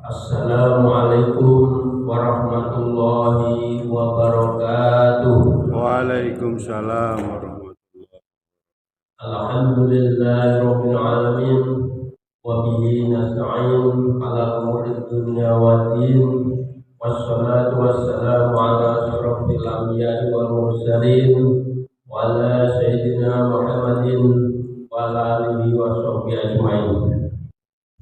Assalamualaikum warahmatullahi wabarakatuh. Waalaikumsalam warahmatullahi. Alhamdulillahirabbil alamin wa bihi nasta'in ala umuri dunya waddin. Wassalatu wassalamu ala asyrafil anbiya'i wal mursalin wa ala sayyidina Muhammadin wa ala alihi wa sahbihi ajmain.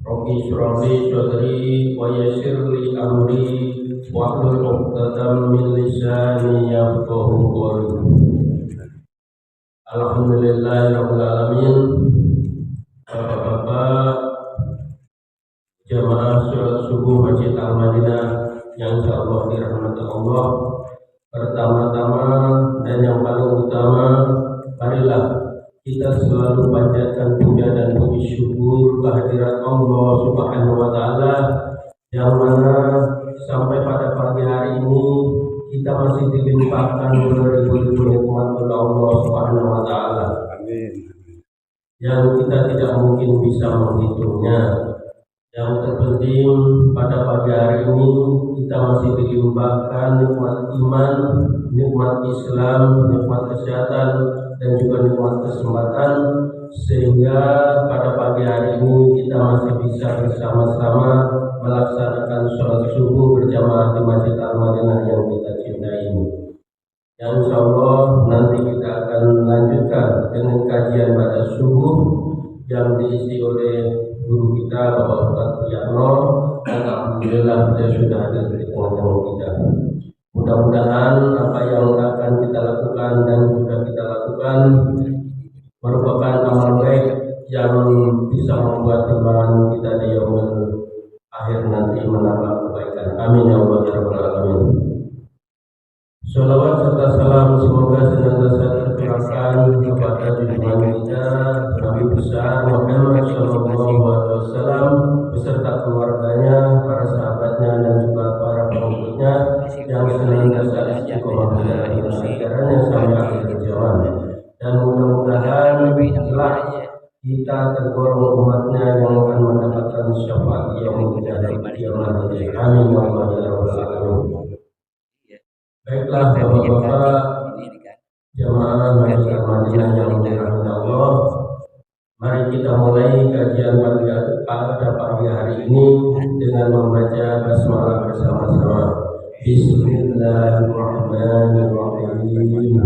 Rabbi shrah li sadri wa yassir li amri wahlul 'uqdatam min lisani yafqahu qawli. Alhamdulillahirabbil alamin. Bapak-bapak jamaah salat subuh Masjid Al-Madinah yang insyaallah dirahmati Allah, pertama-tama dan yang paling utama, marilah kita selalu panjatkan puja dan puji syukur kehadirat Allah Subhanahu wa taala yang mana sampai pada pagi hari ini kita masih dilimpahkan beribu-ribu nikmat oleh Allah Subhanahu wa taala. Amin. Yang kita tidak mungkin bisa menghitungnya. Yang terpenting pada pagi hari ini kita masih dilimpahkan nikmat iman, nikmat Islam, nikmat kesehatan, dan juga nikmat kesempatan, sehingga pada pagi hari ini kita masih bisa bersama-sama melaksanakan sholat subuh berjamaah di Masjid Al-Madinah yang kita cintai ini. Yang insya Allah nanti kita akan lanjutkan dengan kajian pada subuh yang diisi oleh guru kita Bapak Ustadz Priyatno, dan alhamdulillah dia sudah ada di tengah-tengah kita. Mudah-mudahan apa yang akan kita lakukan dan sudah kita lakukan merupakan amal baik yang bisa membuat timbangan kita di yaumul akhir nanti menambah kebaikan. Amin ya Allah ya rabbal alamin. Sholawat serta salam semoga senantiasa tercurahkan kepada junjungan kita Nabi besar Muhammad Sallallahu Alaihi Wasallam beserta keluarganya, para sahabatnya, dan juga para pengikutnya yang senantiasa istiqomah menjalani ajarannya sampai akhir zaman. Dan mudah-mudahan telah kita tergolong umatnya yang akan mendapatkan syafaat yang menjadi kiamat. Amin ya Allah ya rabbal alamin. Baiklah bapak-bapak jamaah Masjid Al-Madinah yang dirahmati Allah, mari kita mulai kajian pada pagi hari ini dengan membaca basmalah bersama-sama. Bismillahirrahmanirrahim.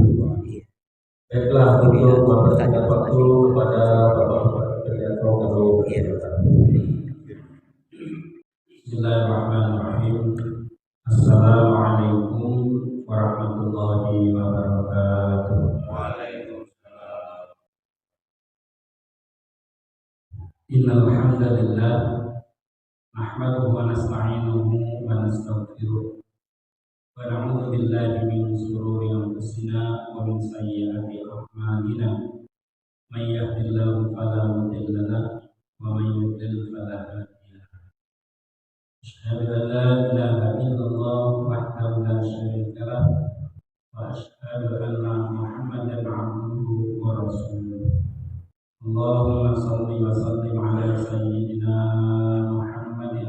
Baiklah, untuk mempersingkat waktu kepada bapak-bapak Priyatno kami persilakan. Bismillahirrahmanirrahim. Assalamualaikum warahmatullahi wabarakatuh. Waalaikumsalam. Innal hamdalillah nahmaduhu wa nasta'inuhu wa nastaghfiruh wa na'udzu billahi min shururi anfusina wa min sayyiati a'malina. May yahdihillahu fala mudilla lahu wa may yudlil fala hadiya lahu. Asyhadu an la ilaha illallah wahdahu la syarika lahu wa asyhadu anna Muhammadan 'abduhu wa rasuluh. Allahumma shalli wa sallim ala sayyidina Muhammadin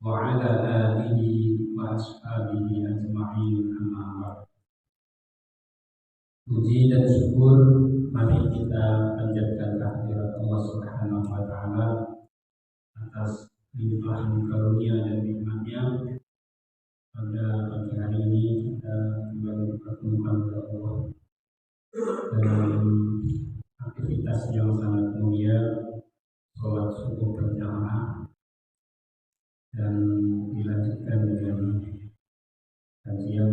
wa ala alihi wa ashabihi ajma'in, amma ba'd. Puji dan syukur mari kita panjatkan kehadirat Allah Subhanahu wa taala atas limpahan karunia dan nikmatnya. Pada pagi hari ini kita kembali dipertemukan oleh Allah dalam aktivitas yang sangat mulia, sholat subuh berjamaah, dan dilanjutkan dengan kajian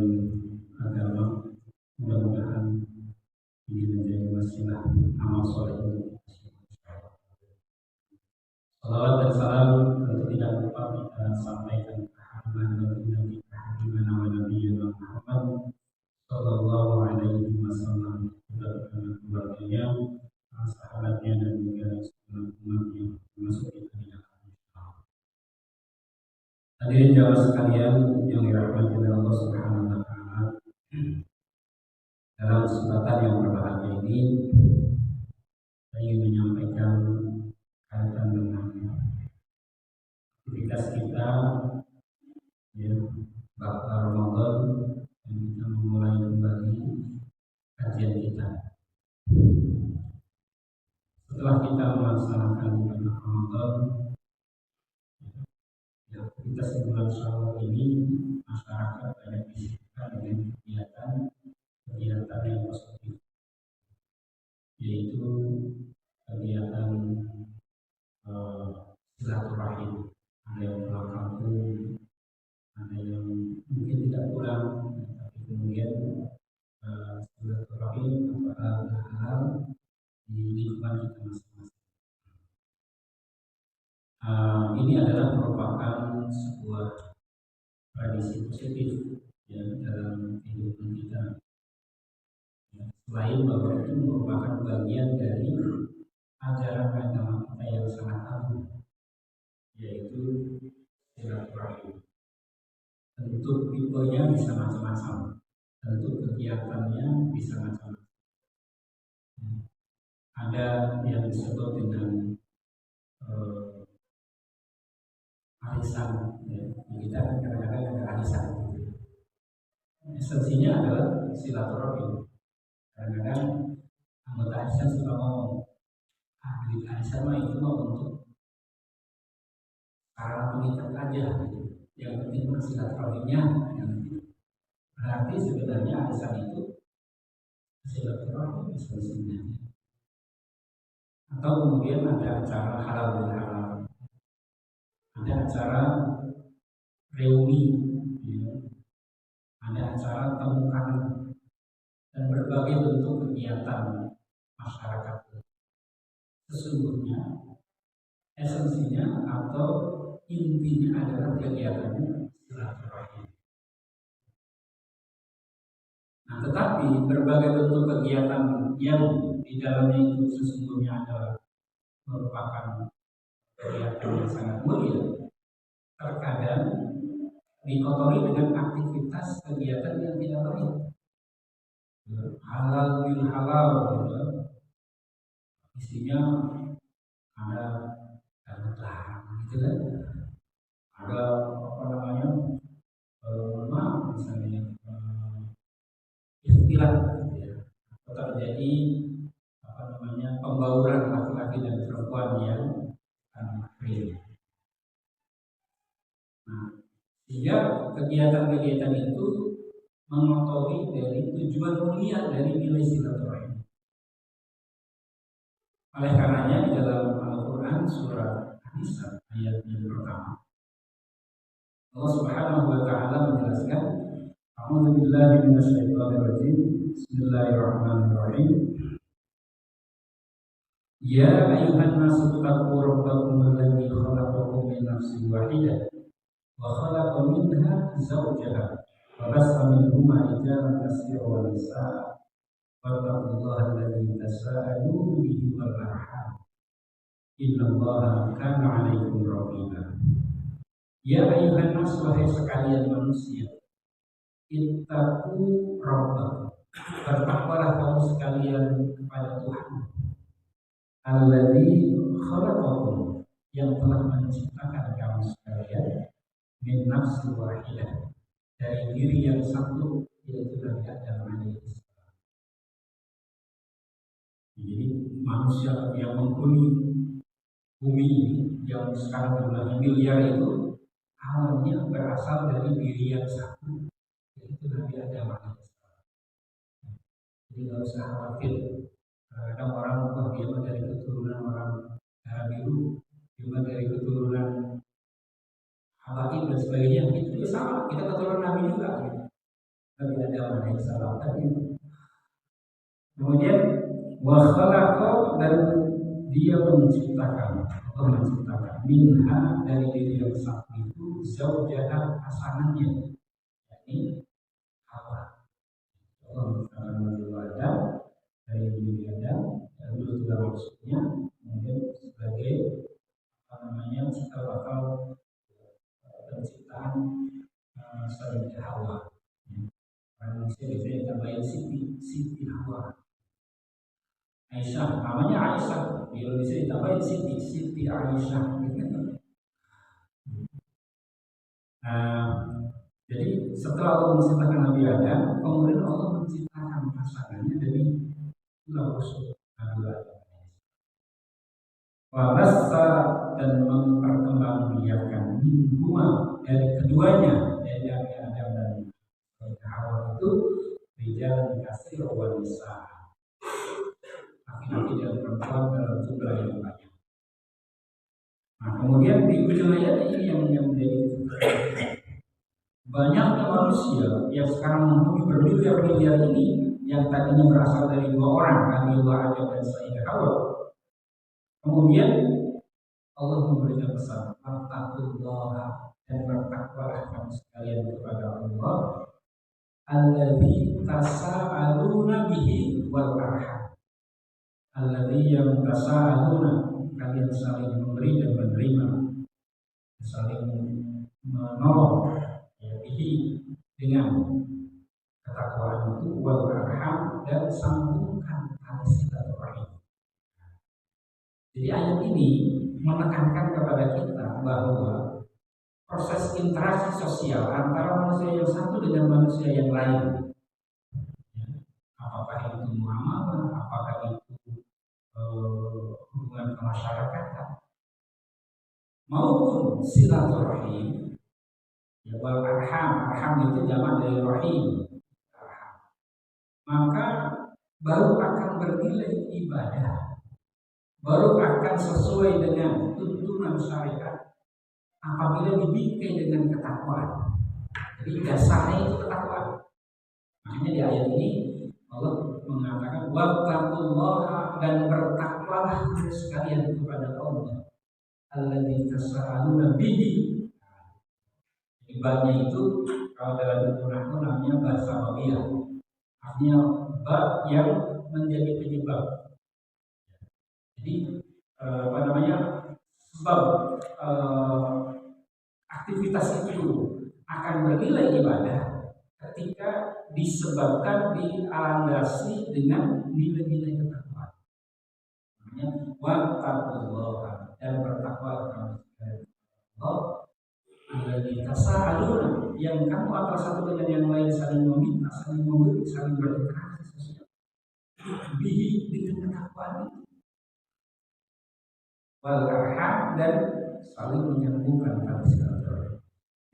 agama. Mudah-mudahan ini menjadi wasilah amal soleh untuk kita. Salawat dan salam tentu tidak lupa kita sampaikan kehadiran Nabi Muhammad Sallallahu Alaihi Wasallam, keluarganya, sahabatnya, dan juga umat yang masuk ke dalam. Hadirin jamaah sekalian yang dirahmati oleh Allah Subhanahu wa taala, dalam kesempatan yang berbahagia ini saya ingin menyampaikan kaitan dengan aktivitas aktivitas kita ya bab Ramadan, dan kita memulai kembali kajian kita. Setelah kita melaksanakan ibadah Ramadan, ya, aktivitas di bulan Syawal ini masyarakat banyak disibukkan dengan kegiatan yang positif, yaitu kegiatan silaturahim. Ada yang pulang kampung, ada yang mungkin tidak pulang, tapi kemudian silaturahim atau hal-hal di lingkungan kita masing-masing. Ini adalah merupakan sebuah tradisi positif ya dalam kehidupan kita. Ya, selain bahwa itu merupakan bagian dari ajaran agama kita yang sangat agung, yaitu silaturahim. Bentuk tipenya bisa macam-macam, bentuk kegiatannya bisa macam-macam. Ada yang disebut dengan arisan, ya. Kita kan kadang-kadang ada arisan. Esensinya adalah silaturahim. Kadang-kadang anggota arisan suka ngomong, duit arisan mah itu mah untuk para pengikat aja, gitu. Yang penting mah silaturahimnya. Berarti sebenarnya arisan itu silaturahim esensinya. Atau kemudian ada acara halal dan halal, ada acara reuni, ya. Ada acara temukan dan berbagai bentuk kegiatan masyarakat. Sesungguhnya esensinya atau intinya adalah kegiatannya silaturahim. Nah, tetapi berbagai bentuk kegiatan yang di dalamnya itu sesungguhnya adalah merupakan kegiatan yang sangat mulia, terkadang dikotori dengan aktivitas kegiatan yang tidak baik. Halal bil halal, gitu. Isinya ada kebutuhan, gitu kan? Ada apa namanya? Misalnya istilah, ya. Terjadi apa namanya pembauran laki-laki dan perempuan yang real. Nah, sehingga kegiatan-kegiatan itu mengotori dari tujuan mulia dari nilai silaturahim. Oleh karenanya di dalam Al-Quran surah An-Nisa ayat yang pertama, Allah Subhanahu wa taala menjelaskan, A'udzu billahi minasyaitonir rajim. Bismillahirrahmanirrahim. Ya ayyuhan nasu taqu rabbakum alladzi khalaqakum min nafsin wahidah wa khalaqa minha zawjaha wa bassa minhuma rijalan katsiran wa nisaa wattaqullaha alladzi tasaaluna bihi wal arham innallaha kana 'alaikum raqiba. Ya ayyuhan nas, wahai sekalian manusia, ittaqu rabbakum, bertakwalah kamu sekalian kepada Tuhan, alladzi khalaqakum, yang telah menciptakan kamu sekalian, min nafsin wahidah, dari diri yang satu, yaitu Nabi Adam alaihi. Jadi manusia yang menghuni bumi yang sekarang jumlahnya miliar itu awalnya berasal dari diri yang satu, yaitu Nabi Adam alaihissalam. Jadi nggak usah khawatir. Kadang orang dia dari keturunan orang darah biru, dia dari keturunan Habaib dan sebagainya. Itu sama, kita keturunan Nabi juga. Nabi Adam alaihissalam tadi. Kemudian wa khalaqa, dan dia menciptakan minha, dari diri yang satu itu, zaujaha, pasangannya, yakni Hawa. Allah menciptakan Nabi Adam dari diri Adam, dan itu juga maksudnya kemudian sebagai apa namanya cikal bakal penciptaan Sayyidah Hawa. Manusia biasanya ditambahin Siti Hawa. Aisyah, namanya Aisyah, di Indonesia ditambahin Siti Aisyah. Nah, jadi setelah Allah menciptakan Nabi Adam, kemudian Allah menciptakan pasangannya dari tulang rusuk Nabi Adam. Wabasa dan memperkembangbiakan minhuma dari keduanya, dari Nabi Adam dan Hawa itu berjalan kasih wanita, laki-laki dan perempuan dalam jumlah yang banyak. Nah, kemudian di ujung ayat ini yang menjadi banyaknya manusia yang sekarang menghuni bermiliar-miliar ini yang tadinya berasal dari dua orang, Nabi Adam dan Sayyidah Hawa. Kemudian Allah memberikan pesan, "Wattaqullaha," dan bertakwalah kamu sekalian kepada Allah, alladzi tasaaluna bihi wal arham. Alladzi yang tasaaluna, kalian saling memberi dan menerima, saling menolong, ya, bihi dengan ketakwaan itu, wal arham, dan sambungkan tali silaturahim. Jadi ayat ini menekankan kepada kita bahwa proses interaksi sosial antara manusia yang satu dengan manusia yang lain, apakah itu muamalah, apakah itu hubungan kemasyarakatan, maupun silaturahim, ya, wal arham itu jamak dari rahim, maka baru akan bernilai ibadah, baru akan sesuai dengan tuntunan syariat apabila dibingkai dengan ketakwaan. Jadi dasarnya itu ketakwaan. Makanya di ayat ini Allah mengatakan wattaqullaha, dan bertakwalah sekalian kepada Allah, alladzi tasaaluna bihi. Ibadahnya itu kalau dalam Al-Qur'an namanya bab sababiyah. Artinya bab yang menjadi penyebab. Jadi apa namanya? Sebab aktivitas itu akan bernilai ibadah ketika disebabkan dilandasi dengan nilai-nilai ketakwaan. Makanya wattaqullaha, dan bertakwalah kamu kepada Allah, alladzi tasaaluna, yang kamu antara satu dengan yang lain saling meminta, saling memberi, saling berinteraksi sosial. Bihi, dengan ketakwaan itu. Wal arham, dan saling menyambungkan tali silaturahim.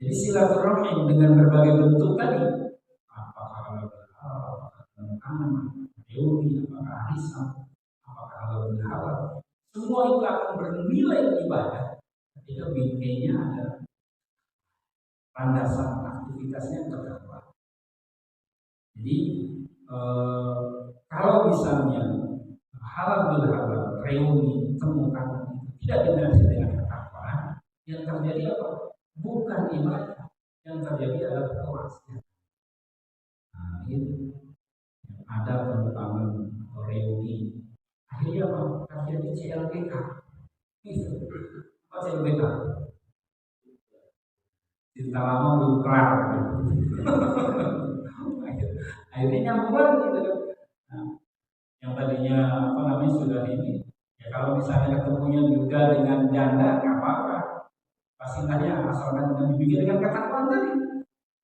Jadi silaturahim dengan berbagai bentuk tadi, apakah halal, apakah aman, reuni, apakah arisan, apakah halal, semua itu akan bernilai ibadah ketika bingkainya ada landasan aktivitasnya terdapat. Jadi kalau misalnya halal reuni, temukan tidak dinasi dengan ketakwaan, yang terjadi apa? Bukan ibadah, yang terjadi adalah kemaksiatan. Nah, itu ada penukangan reuni, akhirnya apa? Terjadi CLBK. Itu apa CLBK? Cinta lama belum kelar. Akhirnya nyambung gitu kan. Nah, yang tadinya apa namanya sudah ini, ya kalau misalnya ketemunya juga dengan janda nggak apa-apa, pasti tanya asalkan dengan dibikin dengan ketakwaan tadi.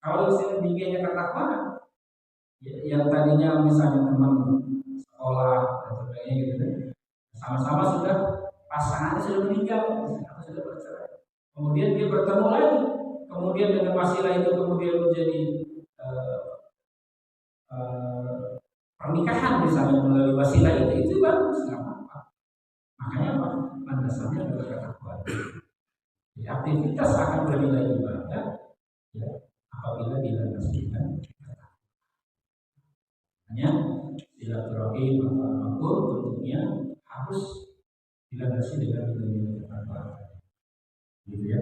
Kalau misalnya bikinnya ketakwaan, ya, yang tadinya misalnya teman sekolah dan sebagainya gitu, sama-sama sudah pasangannya sudah meninggal atau sudah bercerai, kemudian dia bertemu lagi, kemudian dengan wasilah itu kemudian menjadi pernikahan misalnya melalui wasilah itu bagus, nggak apa-apa. Makanya apa? Landasannya adalah ketakwaan. Jadi aktivitas akan bernilai ibadah, ya, apabila dilandasi dengan ketakwaan. Hanya silaturahim atau apapun bentuknya harus dilandasi dengan nilai ketakwaan. Gitu ya.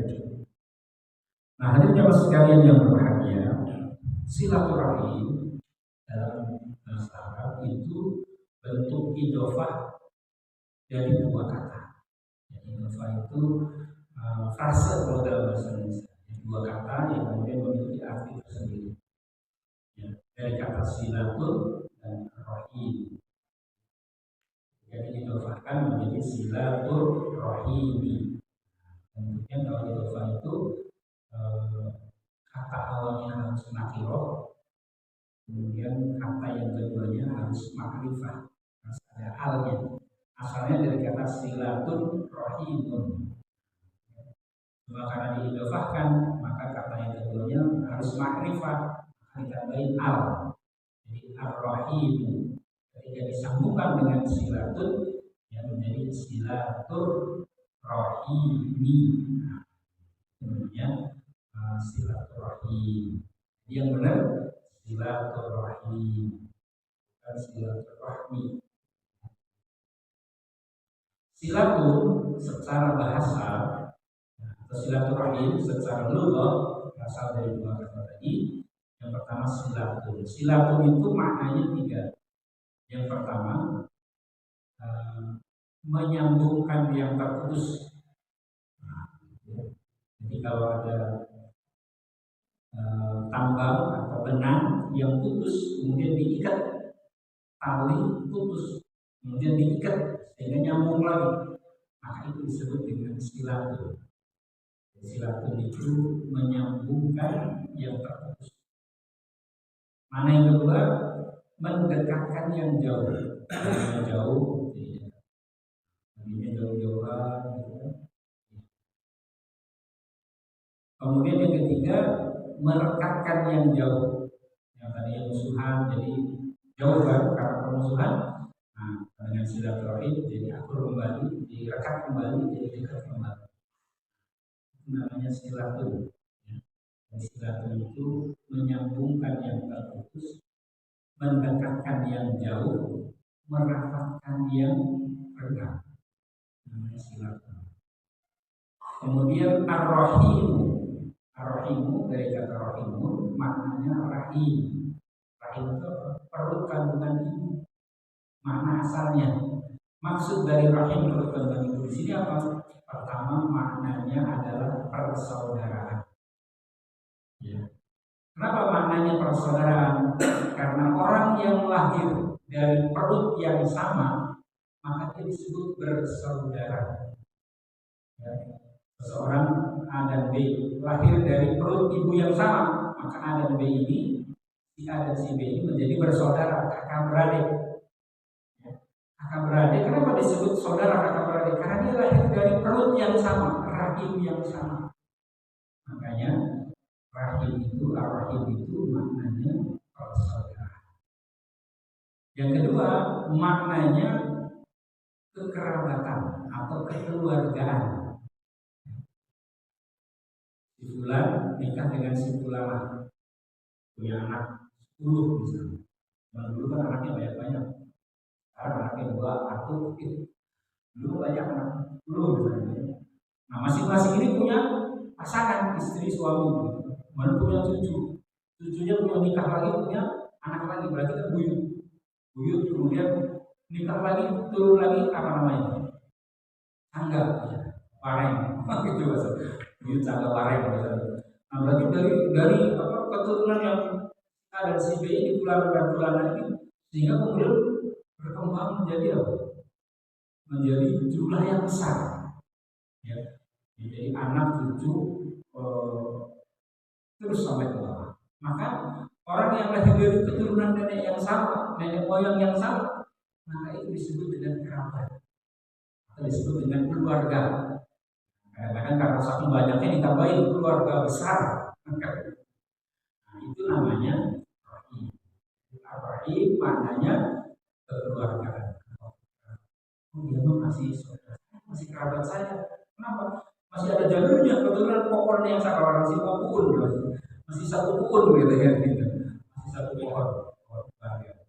Nah, hadirin jamaah sekalian yang berbahagia, silaturahim dalam bahasa Arab itu bentuk idhofah dari dua kata. Jadi idhofah itu frase kalau dalam bahasa Indonesia, dua kata yang kemudian memiliki arti tersendiri. Ya, dari kata silatul dan rahim. Jadi idhofahkan menjadi silatul rahimi. Kemudian kalau idhofah itu kata awalnya harus nakiro, kemudian kata yang keduanya harus makrifah, harus ada alnya. Asalnya dari kata silatun rohimun. Cuma karena diidofahkan, maka kata yang keduanya harus makrifah, ditambahin al. Jadi ar-rahimu. Ketika disambungkan dengan silatun, yang menjadi silatur rohimi. Namanya silaturahim. Yang benar silaturahim, bukan silaturahmi. Silatun secara bahasa atau silaturahim secara lugah berasal dari dua kata tadi. Yang pertama silatun. Silatun itu maknanya tiga. Yang pertama menyambungkan yang terputus. Jadi kalau ada tambang atau benang yang putus, kemudian diikat tali putus, kemudian diikat sehingga nyambung lagi, maka itu disebut dengan silatun. Silatun itu menyambungkan yang terputus. Mana yang kedua, mendekatkan yang jauh. Yang jauh, jadi jauh-jauhan. Kemudian yang ketiga, merekatkan yang jauh. Yang tadinya musuhan jadi jauh kan karena permusuhan. Nah, dengan silaturahim jadi akur kembali, direkat kembali, jadi dekat kembali. Itu namanya silatun. Silatun itu menyambungkan yang terputus, mendekatkan yang jauh, merapatkan yang rendah. Namanya silatun. Kemudian ar-rahimu. Ar-rahimu dari kata rahimun maknanya rahim. Rahim itu perut kandungan ibu. Makna asalnya. Maksud dari rahim perut kandungan ibu di sini apa? Pertama maknanya adalah persaudaraan. Ya. Kenapa maknanya persaudaraan? Karena orang yang lahir dari perut yang sama, maka dia disebut bersaudara. Ya. Seseorang A dan B lahir dari perut ibu yang sama, maka A dan B ini, si A dan si B ini menjadi bersaudara, kakak beradik. Ya. Kakak beradik, kenapa disebut saudara kakak beradik? Karena dia lahir dari perut yang sama, rahim yang sama. Makanya rahim itu, ar-rahim itu maknanya bersaudara. Yang kedua, maknanya kekerabatan atau kekeluargaan. Si fulan nikah dengan si fulan, punya anak 10 misalnya. Dulu kan anaknya banyak. Sekarang anaknya 2 atau dulu banyak anak 10 misalnya. Nah, masing-masing ini punya pasangan, istri, suami. Baru punya cucu. Cucunya punya nikah lagi, punya anak lagi. Berarti kan buyut. Buyut kemudian nikah lagi, turun lagi, apa namanya? Tangga, wareng. Gitu bahasa. Buyut tangga wareng. Nah, berarti dari keturunan yang ada si B ini bulan-bulan ini, sehingga kemudian berkembang menjadi apa? Menjadi jumlah yang besar. Ya. Jadi anak cucu terus sampai ke bawah. Maka orang yang lahir dari keturunan nenek yang sama, nenek moyang yang sama, maka itu disebut dengan kerabat, atau disebut dengan keluarga. Kadang-kadang karena saking banyaknya ditambahin keluarga besar. Nah, itu namanya rahim. Rahim maknanya kekeluargaan. Oh, dia masih saudara, masih kerabat saya. Kenapa? Masih ada jalurnya, kebetulan pokoknya yang sama orang sih pohon, masih satu pohon gitu ya, masih satu pohon keluarga.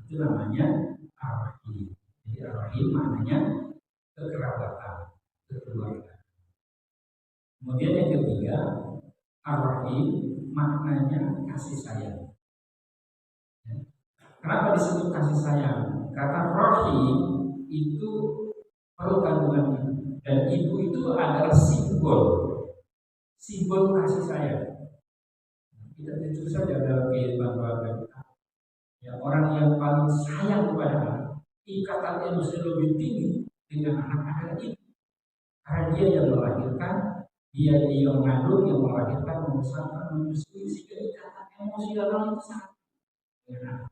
Itu namanya ar-rahim. Jadi ar-rahim maknanya kekerabatan, kekeluargaan. Kemudian yang ketiga, ar-rahim maknanya kasih sayang. Kenapa disebut kasih sayang? Karena rahim itu perut kandungan ibu, dan ibu itu adalah simbol kasih sayang. Kita jujur saja dalam kehidupan keluarga kita. Ya, orang yang paling sayang kepada anak, ikatan emosi lebih tinggi dengan anak adalah ibu. Karena dia yang melahirkan, Dia yang mengandung, yang melahirkan, membesarkan, menyusui, sehingga ikatan emosional itu sangat erat.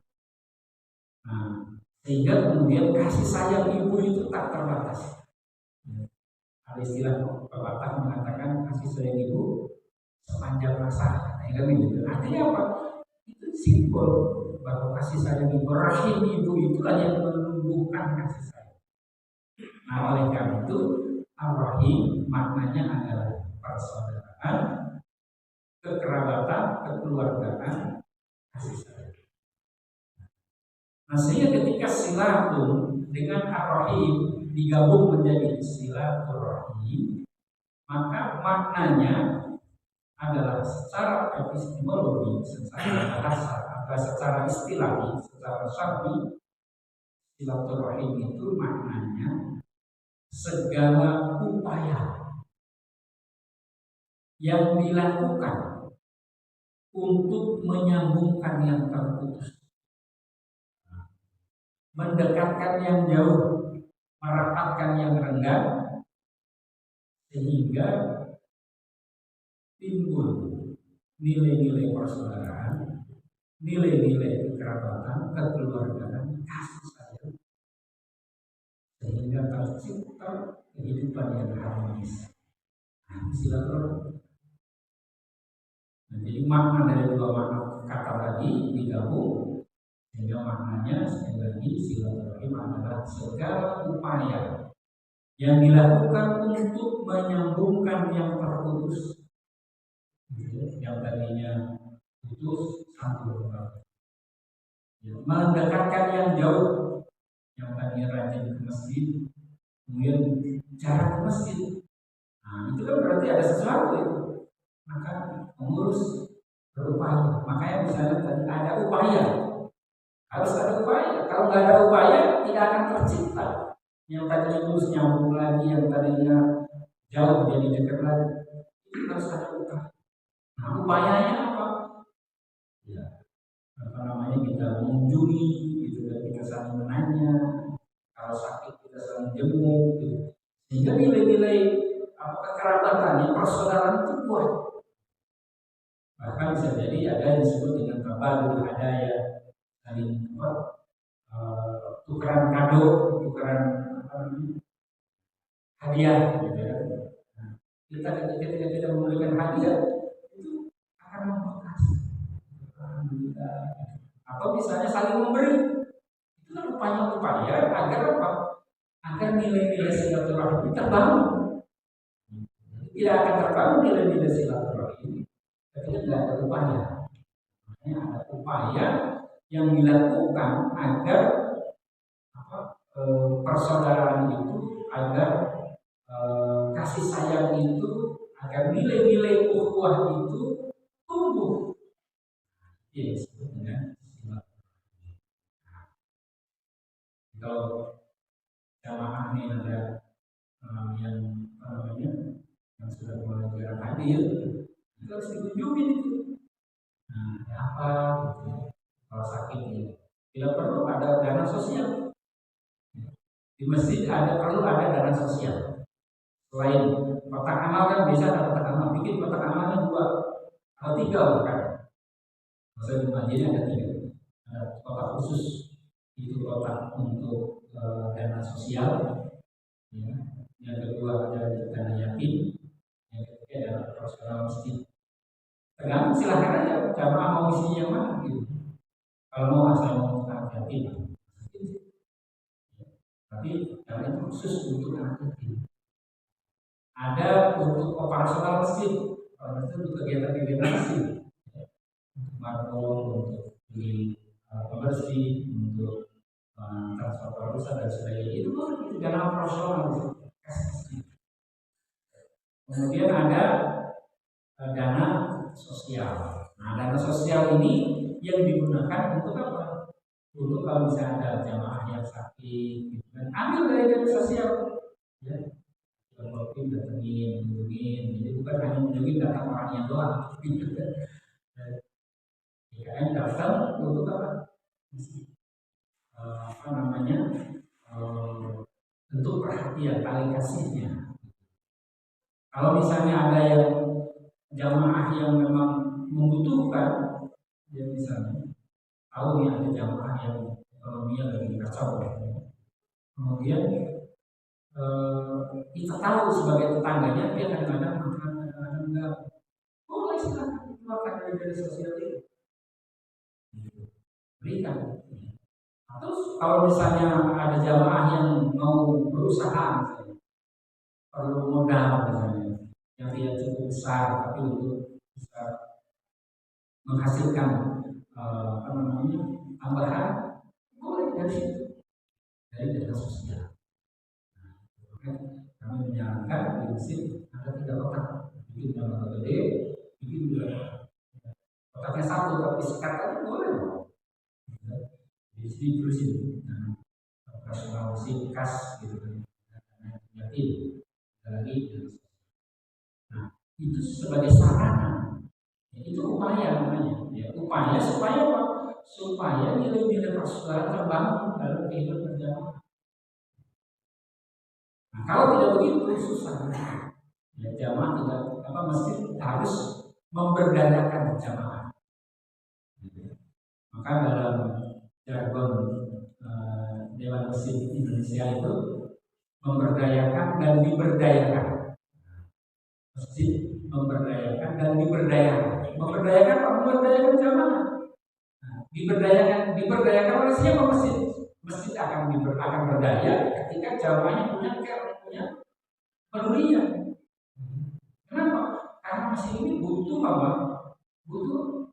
Nah, sehingga kemudian kasih sayang ibu itu tak terbatas. Ada istilah pepatah mengatakan kasih sayang ibu sepanjang masa. Artinya apa? Itu simbol bahwa kasih sayang ibu, rahim ibu itu yang menumbuhkan kasih sayang. Nah, oleh karena itu ar-rahim maknanya adalah persaudaraan, kekerabatan, kekeluargaan, kasih sayang. Nah, sehingga ketika silatul dengan ar-rahim digabung menjadi silaturahim, maka maknanya adalah secara epistemologi, secara bahasa, atau secara istilahi, secara syar'i, silaturahim itu maknanya segala upaya yang dilakukan untuk menyambungkan yang terputus, mendekatkan yang jauh, merapatkan yang renggang, sehingga timbul nilai-nilai persaudaraan, nilai-nilai kekerabatan, kekeluargaan, kasih sayang, sehingga tercipta kehidupan yang harmonis. Nah, silaturahmi. Nah, jadi makna dari dua makna kata tadi digabung, sehingga maknanya sekali lagi silaturahim adalah segala upaya yang dilakukan untuk menyambungkan yang terputus, yang tadinya putus sambung kembali, mendekatkan yang jauh, yang tadinya rajin ke masjid kemudian jarang ke masjid. Nah, itu kan berarti ada sesuatu itu, maka mengurus berupaya. Makanya misalnya tadi ada upaya, harus ada upaya. Kalau nggak ada upaya tidak akan tercipta yang tadinya terus nyambung lagi, yang tadinya jauh jadi dekat lagi. Itu harus ada upaya. Nah, upayanya apa? Ya, apa namanya, kita mengunjungi, gitu, dan kita saling menanya. Kalau sakit kita saling jenguk, gitu. Sehingga nilai-nilai kekerabatannya, persaudaraan itu kuat. Bahkan bisa jadi ada yang disebut dengan tabadul hadaya, saling tukeran kado, tukeran hadiah, gitu ya. Nah, kita ketika kita memberikan hadiah itu akan membekas. Atau misalnya saling memberi, itu kan upaya-upaya agar apa? Agar nilai-nilai silaturahmi terbangun. Tidak akan terbangun nilai-nilai silaturahmi ketika tidak ada upaya. Makanya ada upaya yang dilakukan agar persaudaraan itu, agar kasih sayang itu, agar nilai-nilai ukhuwah itu tumbuh. Ini disebut dengan silaturahmi. Kalau jamaah ini ada yang yang sudah mulai jarang hadir, itu harus dikunjungi itu. Nah, ada apa gitu? Kalau sakit ya, tidak perlu ada dana sosial. Di masjid perlu ada dana sosial. Selain kotak amal kan bisa ada kotak amal, bikin kotak amalnya 2 atau 3 bahkan. Maksudnya di masjid ada 3. Ada kotak khusus, itu kotak untuk dana sosial. Ya. Yang kedua ada dana yatim, yang ketiga adalah operasional masjid. Tergantung, silahkan aja jamaah mau isinya yang mana gitu. Kalau mau asal mau anak yatim, tapi dana itu khusus untuk anak yatim. Ada untuk operasional masjid, itu untuk kegiatan-kegiatan masjid, untuk marbot, untuk beli pembersih, untuk transport rusak dan sebagainya. Itu dana operasional masjid. Kemudian ada dana sosial. Nah, dana sosial ini yang digunakan untuk apa? Untuk kalau misalnya ada jamaah yang sakit, gitu kan, ambil dari dana sosial. Ya. Walaupun datengin, kunjungin, jadi bukan hanya kunjungin datang orangnya doang. IKN datang untuk apa? Untuk perhatian, tali kasihnya. Kalau misalnya ada yang jamaah yang memang membutuhkan, ya misalnya tahu nih ada jamaah yang ekonominya lagi kacau, kemudian kita tahu sebagai tetangganya dia kadang-kadang makan, kadang-kadang enggak, boleh silakan keluarkan dari sosial itu, berikan. Terus kalau misalnya ada jamaah yang mau berusaha, misalnya, perlu modal misalnya, yang tidak cukup besar tapi untuk bisa menghasilkan apa namanya tambahan, boleh dari situ, dari dana sosial. Kami menyarankan di masjid ada 3 kotak, bikin dalam kotak gede, bikin juga kotaknya satu tapi sekat aja boleh. Di sini terusin, operasional mesin kas gitu kan, yakin lagi. Nah itu sebagai sarana, itu upaya namanya, ya upaya supaya apa? Supaya nilai-nilai persaudaraan terbangun dalam kehidupan berjamaah. Nah, kalau tidak begitu susah. Ya, jamaah tidak masjid harus memberdayakan jamaah. Maka dalam jargon Dewan Masjid Indonesia itu memberdayakan dan diberdayakan. Masjid memberdayakan dan diberdayakan. Memberdayakan apa? Memberdayakan jamaah. Nah, diberdayakan oleh siapa masjid? Masjid akan berdaya ketika jamaahnya punya pedulian. Kenapa? Karena masjid ini butuh apa? Butuh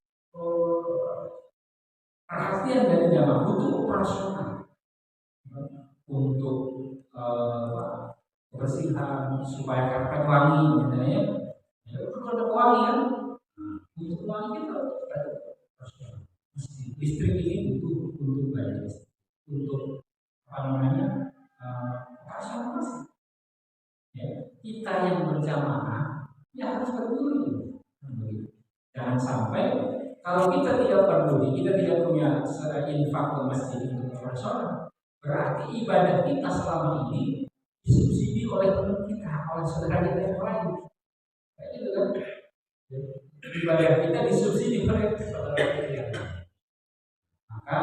perhatian dari jamaah, butuh operasional untuk kebersihan supaya karpet wangi, misalnya, ya perlu ada pewangian. Untuk wangi kita ada operasional. Listrik ini butuh untuk bayar listrik, untuk apa namanya operasional masjid. Ya, kita yang berjamaah ya harus peduli. Jangan sampai kalau kita tidak peduli, kita tidak punya infak ke masjid untuk operasional, berarti ibadah kita selama ini disubsidi oleh teman kita, oleh saudara kita yang lain. Kayak gitu kan? Ibadah kita disubsidi oleh saudara kita yang lain. Maka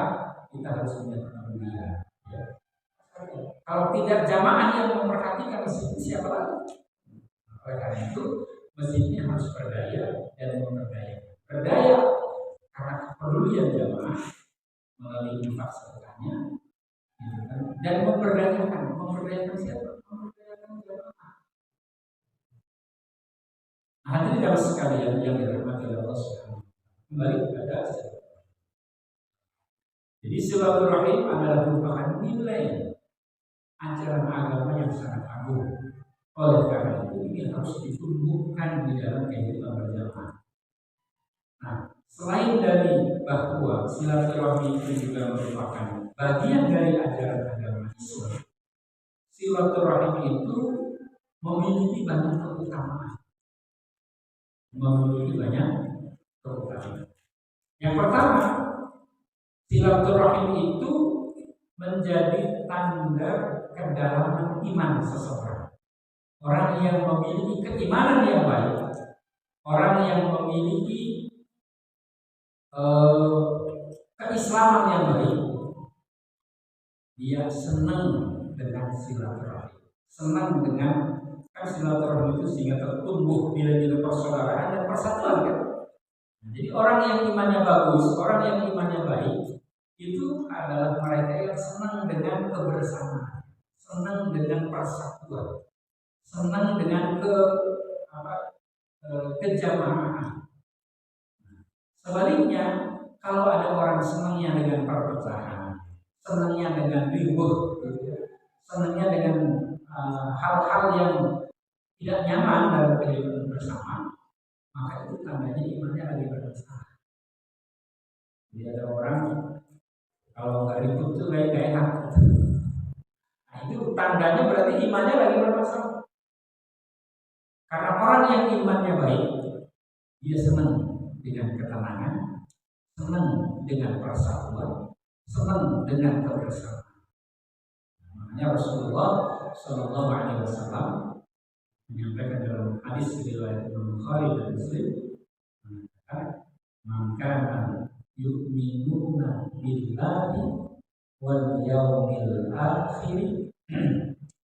kita harus punya kepedulian. Ya. Kalau tidak jamaah yang memperhatikan masjid, siapa lagi? Oleh karena itu, masjidnya harus berdaya dan memberdayakan. Berdaya karena kepedulian jamaah melalui infak sedekahnya, dan memberdayakan siapa? Memberdayakan jamaah. Hadirin jamaah sekalian yang dirahmati Allah Subhanahu. Kembali kepada silaturahim. Jadi silaturahim adalah merupakan nilai ajaran agama yang sangat agung. Oleh karena itu ini harus ditumbuhkan di dalam kehidupan berjamaah. Nah, selain dari bahwa silaturahmi itu juga merupakan bagian dari ajaran agama Islam, silaturahmi itu memiliki banyak keutamaan. Yang pertama, silaturahmi itu menjadi tanda kedalaman iman seseorang. Orang yang memiliki keimanan yang baik, orang yang memiliki keislaman yang baik, dia senang dengan silaturahmi, senang dengan silaturahmi itu sehingga tertumbuh nilai-nilai persaudaraan dan persatuan kan. Jadi orang yang imannya bagus, orang yang imannya baik, itu adalah mereka yang senang dengan kebersamaan, senang dengan persatuan, senang dengan kejamaah. Sebaliknya, kalau ada orang senangnya dengan perpecahan, senangnya dengan ribut, senangnya dengan hal-hal yang tidak nyaman dalam kehidupan bersama, maka itu tandanya imannya lagi bermasalah. Jadi ada orang kalau nggak ribut tuh kayak gak enak. Nah, itu tandanya berarti imannya lagi bermasalah. Karena orang yang imannya baik, dia senang dengan ketenangan, senang dengan persatuan, senang dengan kebersamaan. Makanya Rasulullah Shallallahu Alaihi Wasallam menyampaikan dalam hadis riwayat Imam Bukhari dan Muslim mengatakan maka yu'minuna billahi wal yaumil akhir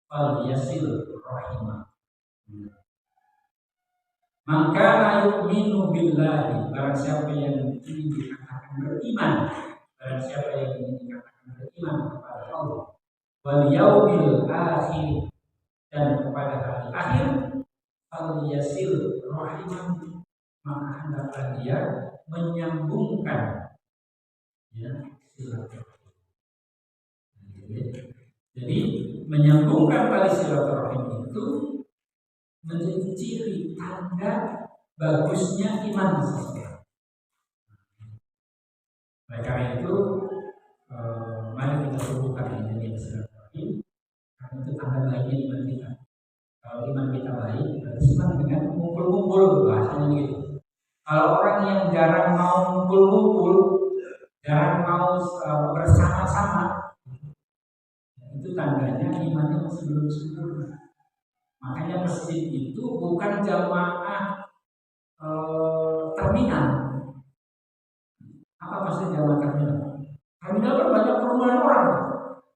fal yasil rahimah. Maka yu'minu billahi, barang siapa yang ingin dikatakan beriman, barang siapa yang ingin dikatakan beriman kepada Allah wal yaumil akhir dan kepada hari akhir, fal yasil rahimah, maka hendaklah dia menyambungkan silaturahim. Jadi menyambungkan tali silaturahim itu menjadi ciri tanda bagusnya iman seseorang. Oleh karena itu, mari kita tumbuhkan ini silaturahim, karena itu tanda baiknya iman kita. Kalau iman kita baik, senang dengan kumpul-kumpul, bahasanya gitu. Kalau orang yang jarang mau kumpul-kumpul, jarang mau bersama-sama, itu tandanya imannya masih belum sempurna. Makanya masjid itu bukan jamaah terminal. Apa maksudnya jamaah terminal? Terminal kan banyak kerumunan orang,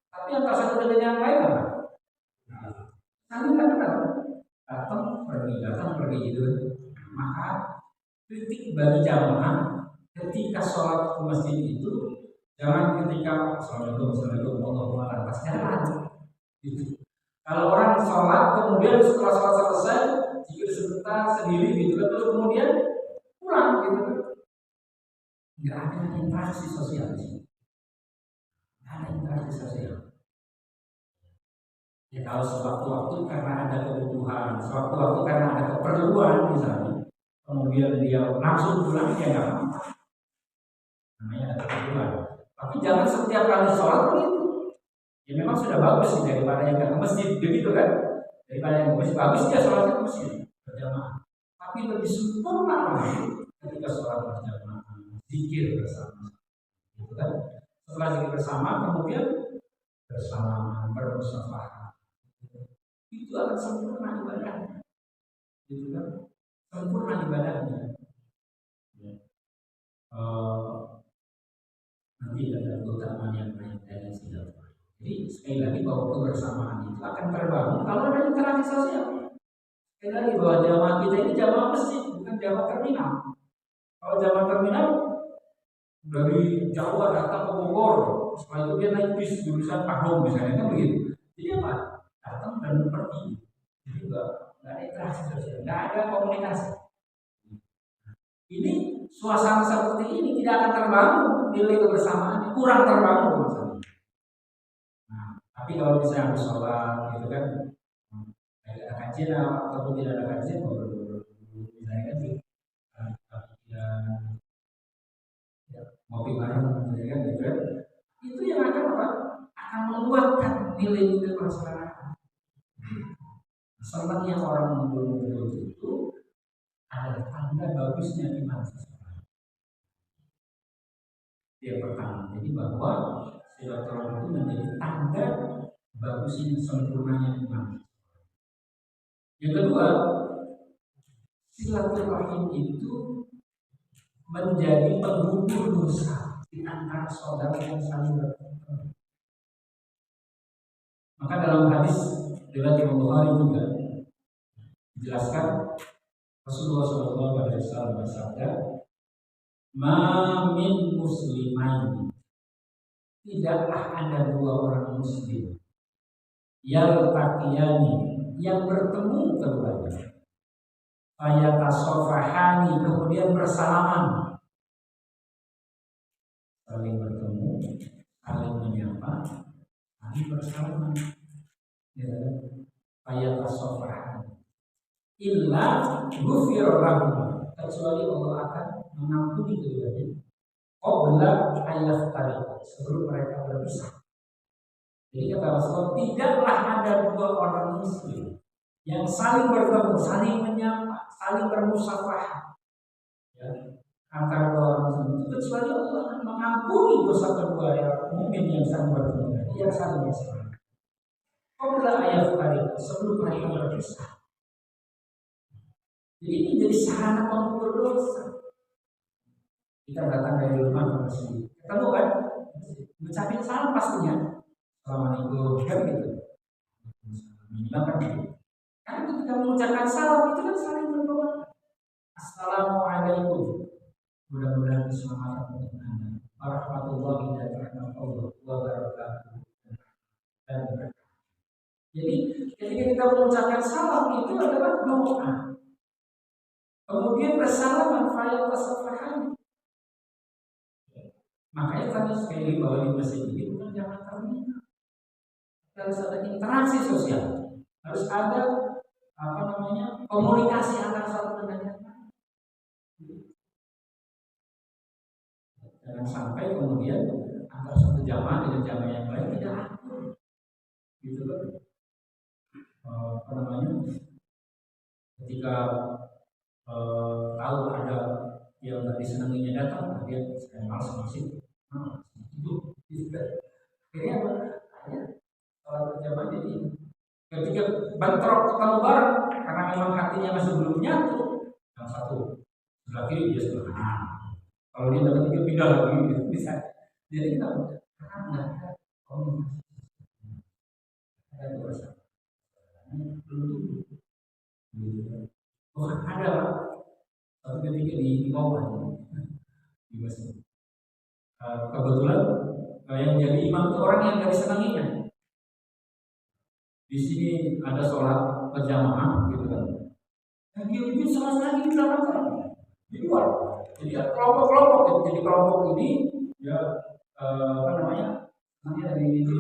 tapi antara satu dengan yang lain apa? Saling kenal, datang pergi gitu. Maka kritik bagi jamaah ketika sholat ke masjid itu jangan ketika assalamualaikum warahmatullahi wabarakatuh jalan gitu. Kalau orang sholat kemudian setelah sholat selesai zikir sebentar sendiri gitu kan, terus kemudian pulang gitu kan, nggak ada interaksi sosial di sini, nggak ada interaksi sosial. Ya kalau sewaktu-waktu karena ada kebutuhan, sewaktu-waktu karena ada keperluan misalnya, kemudian dia langsung pulang, ya nggak apa-apa, namanya ada keperluan. Tapi jangan setiap kali sholat begitu. Ya memang sudah bagus sih daripada yang nggak ke masjid, begitu kan? Daripada yang ke masjid, bagus dia sholatnya ke masjid berjamaah. Tapi lebih sempurna lagi ketika sholat berjamaah, zikir bersama, gitu kan? Setelah zikir bersama, kemudian bersamaan, bermusyawarah, itu akan sempurna ibadahnya, gitu kan? Sempurna ibadahnya. Nanti ada keutamaan yang lain dari silaturahmi. Jadi sekali lagi bahwa kebersamaan itu akan terbangun kalau ada interaksi sosial. Sekali lagi bahwa jamaah kita ini jamaah masjid, bukan jamaah terminal. Kalau jamaah terminal dari Jawa datang ke Bogor, setelah itu dia naik bis jurusan Pahom misalnya, kan begitu. Jadi apa? Datang dan pergi. Jadi nggak ada interaksi sosial, nggak ada komunikasi. Ini suasana seperti ini tidak akan terbangun, nilai kebersamaan kurang terbangun misalnya. Nah, tapi kalau misalnya harus sholat gitu kan, ada kajian ataupun tidak ada kajian, misalnya kan ngopi bareng misalnya kan gitu kan, itu yang akan apa? Akan menguatkan nilai-nilai persaudaraan. Senangnya orang mengumpul itu adalah tanda bagusnya iman seseorang. Yang pertama, jadi bahwa silaturahmi itu menjadi tanda bagusnya sempurnanya iman. Yang kedua, silaturahim itu menjadi pengukur dosa di antara saudara yang saling bertemu. Maka dalam hadis riwayat Imam Bukhari juga dijelaskan Rasulullah SAW bersabda, "Ma min muslimain, tidaklah ada dua orang muslim yaltaqiyani, yang bertemu keduanya, fayatasofahani, kemudian bersalaman, saling bertemu, saling menyapa, saling bersalaman, ya, fayatasofahani, illa ghufira lahum, kecuali Allah akan mengampuni keduanya qabla ayaftariqa, sebelum mereka berpisah. Jadi kata Rasulullah, tidaklah ada dua orang muslim yang saling bertemu, saling menyapa, saling bermusafahah, ya, antara dua orang muslim itu, kecuali Allah akan mengampuni dosa kedua yang mukmin yang saling bertemu, yang saling bersama. Qabla ayaftariqa, sebelum mereka berpisah. Jadi ini jadi sarana pengubur dosa. Kita datang dari rumah ke masjid, ketemu kan, ngucapin salam pastinya, assalamualaikum, kan gitu. Minimal kan gitu. Karena ketika mengucapkan salam itu kan saling berdoa. Assalamualaikum. Mudah-mudahan keselamatan untuk Anda. Warahmatullahi wabarakatuh. Dan jadi ketika kita mengucapkan salam itu adalah doa. Kemudian bersalaman fayal tasafahan. Makanya tadi sekali bahwa di masjid ini bukan jangan terminal. Harus ada interaksi sosial. Harus ada komunikasi antara satu dengan yang lain. Jangan sampai kemudian antara satu jamaah dengan jamaah yang lain tidak akur. Gitu kan? Ketika tahu ada yang nggak disenanginya datang, dia saya malas masih itu akhirnya apa? Kalau berjamaah jadi ketika bentrok ketemu bareng karena memang hatinya masih belum nyatu, yang satu sebelah kiri dia sebelah kanan. Kalau dia dapat tiga pindah lagi bisa. Jadi kita karena nggak ada komunikasi, ada dosa. Belum bukan ada satu ketika di bawah di masjid. Kebetulan yang jadi imam itu orang yang nggak disenanginya. Di sini ada sholat berjamaah gitu kan. Dan dia bikin sholat lagi di belakang di luar. Jadi kelompok-kelompok gitu. Jadi kelompok ini ya namanya dari gitu.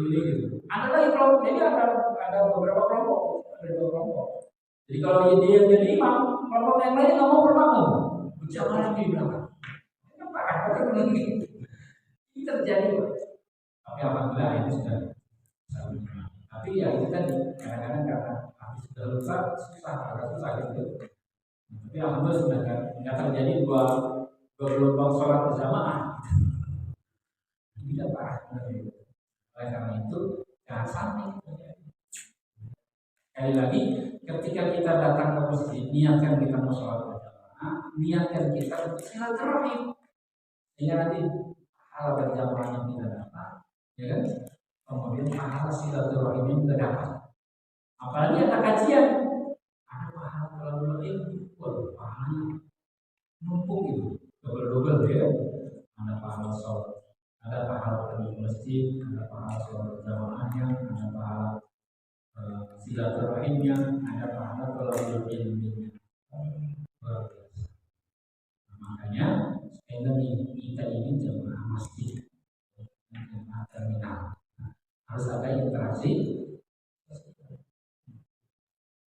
Ada lagi kelompok. Jadi ada beberapa kelompok, ada dua kelompok. Jadi kalau dia yang jadi imam, kelompok yang lain nggak mau bermakmum, berjamaah lagi di belakang. Kenapa? Karena ini terjadi. Tapi alhamdulillah ini sudah. Tapi ya itu tadi kadang-kadang karena habis sudah rusak agak susah gitu. Tapi alhamdulillah sudah nggak terjadi dua gelombang sholat berjamaah. Tidak parah. Oleh karena itu jangan sampai terjadi. Sekali lagi, ketika kita datang ke masjid, niatkan kita mau sholat berjamaah, niatkan kita untuk silaturahim. Sehingga nanti hal berjamaah yang kita dapat, ya kan? Kemudian pahala silaturahim yang kita dapat. Apalagi ada kajian, ada pahala kalau ilmu, pahalanya numpuk itu, double ya. Ada pahala sholat, ada pahala pergi ke masjid, ada pahala sholat berjamaahnya, ada pahala silaturahimnya, ada pahala kalau ilmunya. Makanya sekali lagi kita ini jemaah masjid, jemaah terminal, harus ada interaksi.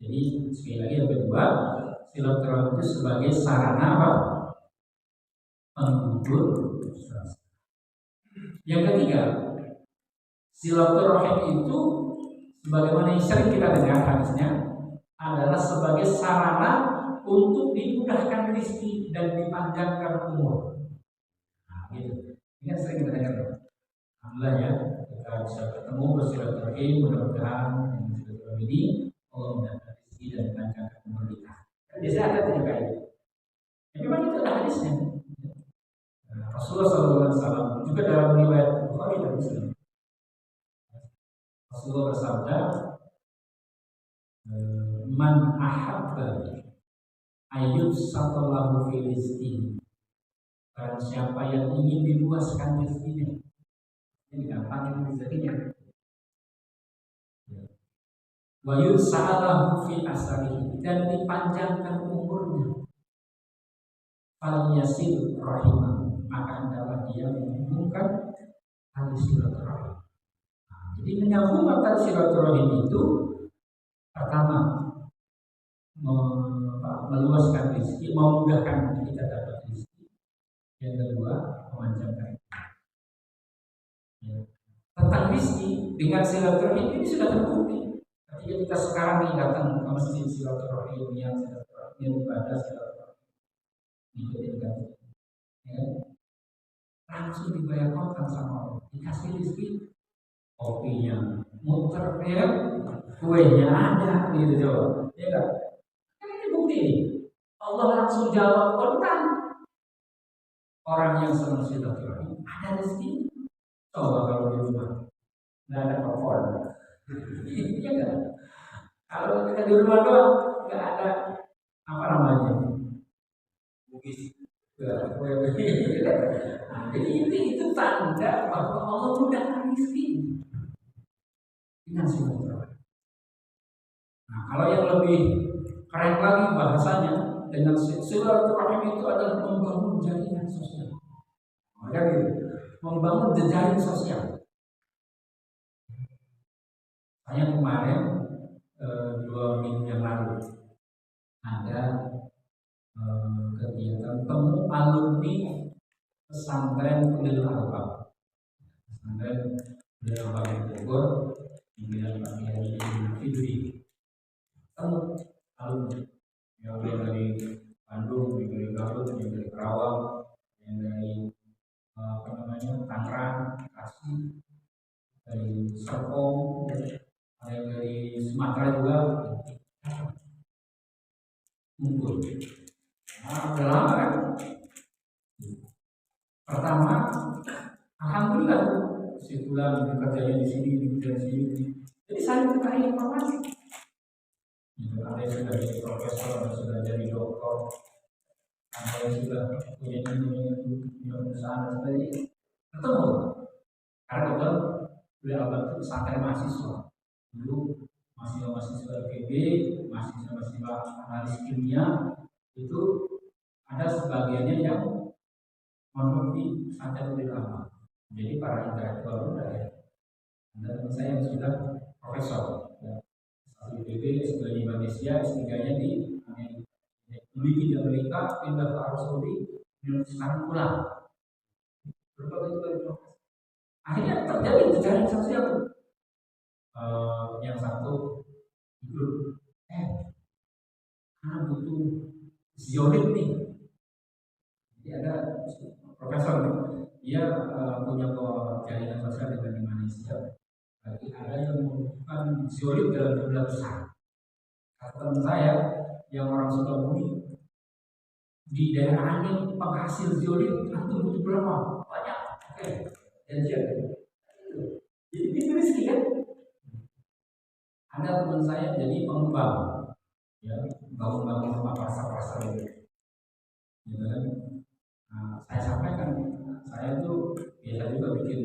Jadi sekali lagi yang kedua, silaturahim itu sebagai sarana apa? Penghibur. Yang ketiga, silaturahim itu sebagaimana yang sering kita dengar hadisnya adalah sebagai sarana untuk dimudahkan rezeki dan dipanjangkan umur. Nah, gitu. Ini kan sering kita dengar. Alhamdulillah ya, kita bisa bertemu bersilaturahim, mudah-mudahan dengan silaturahim ini Allah mudahkan rezeki dan dipanjangkan umur kita. Biasanya ada tidak kayak gitu. Ya, memang itu ada hadisnya. Rasulullah SAW juga dalam riwayat Bukhari dan Muslim. Rasulullah bersabda, "Man ahabba ayyub satallahu fi rizqihi." Barang siapa yang ingin diluaskan rezekinya, ini gampang rezekinya. Wa yus'alahu fi asarihi, dan dipanjangkan umurnya. Fal yasil rahimah, maka hendaklah dia menghubungkan tali silaturahim. Jadi menyambung tali silaturahim itu pertama meluaskan rezeki, memudahkan kita dapat rezeki. Yang kedua, memanjangkan. Ya. Tentang rezeki dengan silaturahim ini sudah terbukti. Ketika kita sekarang nih datang ke masjid silaturahim, yang silaturahim ibadah silaturahim, ikutin kan? Ya. Langsung dibayar kontan sama Allah, dikasih rezeki, kopinya muter, ya, kuenya ada, gitu coba, ya kan? Ini bukti nih. Allah langsung jawab kontan. Orang yang senang silaturahmi ada rezeki. Coba kalau di rumah nggak ada telepon, iya kan? Kalau kita di rumah doang nggak ada apa namanya, bugis, nah, jadi itu tanda bahwa Allah mudahkan rezeki dengan silaturahmi. Nah, kalau yang lebih keren lagi bahasanya dengan silaturahmi itu adalah membangun jaringan sosial. Maka gitu, membangun jejaring sosial. Saya kemarin 2 minggu yang lalu ada kegiatan temu alumni pesantren Ulil Albab, pesantren Ulil Albab di Bogor, di bidang Pak Kiai Fidri. Temu alumni yang dari Bandung, yang dari Garut, yang dari Karawang, yang dari Tangerang, Bekasi, dari Serpong, ada yang dari Sumatera juga ngumpul. Nah, udah lama kan? Pertama, alhamdulillah si Fulan kerjanya di sini, di sini. Jadi saya tukar informasi. Ada yang sudah jadi profesor, ada yang sudah jadi doktor, ada yang sudah punya perusahaan dan sebagainya. Ketemu. Karena kebetulan Ulil Albab itu pesantren mahasiswa. Dulu mahasiswa IPB, mahasiswa analis kimia itu ada sebagiannya yang mondok di pesantren Ulil Albab. Jadi para intelektual muda ya. Ada teman saya yang sudah profesor, ya. S1 IPB, S2 di Indonesia, S3-nya di Amerika. Dulu di Amerika, pindah ke Arab Saudi, sekarang pulang. Berbagai itu. Akhirnya terjadi jejaring sosial. Yang satu itu karena butuh ziolit nih. Jadi ada profesor nih, dia punya jaringan sosial dengan di Malaysia. Jadi ada yang membutuhkan ziolit dalam jumlah besar. Kata teman saya yang orang Sukabumi, di daerah angin penghasil ziolit itu butuh berapa? Banyak. Oke. Jadi itu rezeki kan? Ada teman saya jadi pengembang, ya, bangun rumah pasar itu, gitu kan? Nah, saya sampaikan, saya tuh biasa juga bikin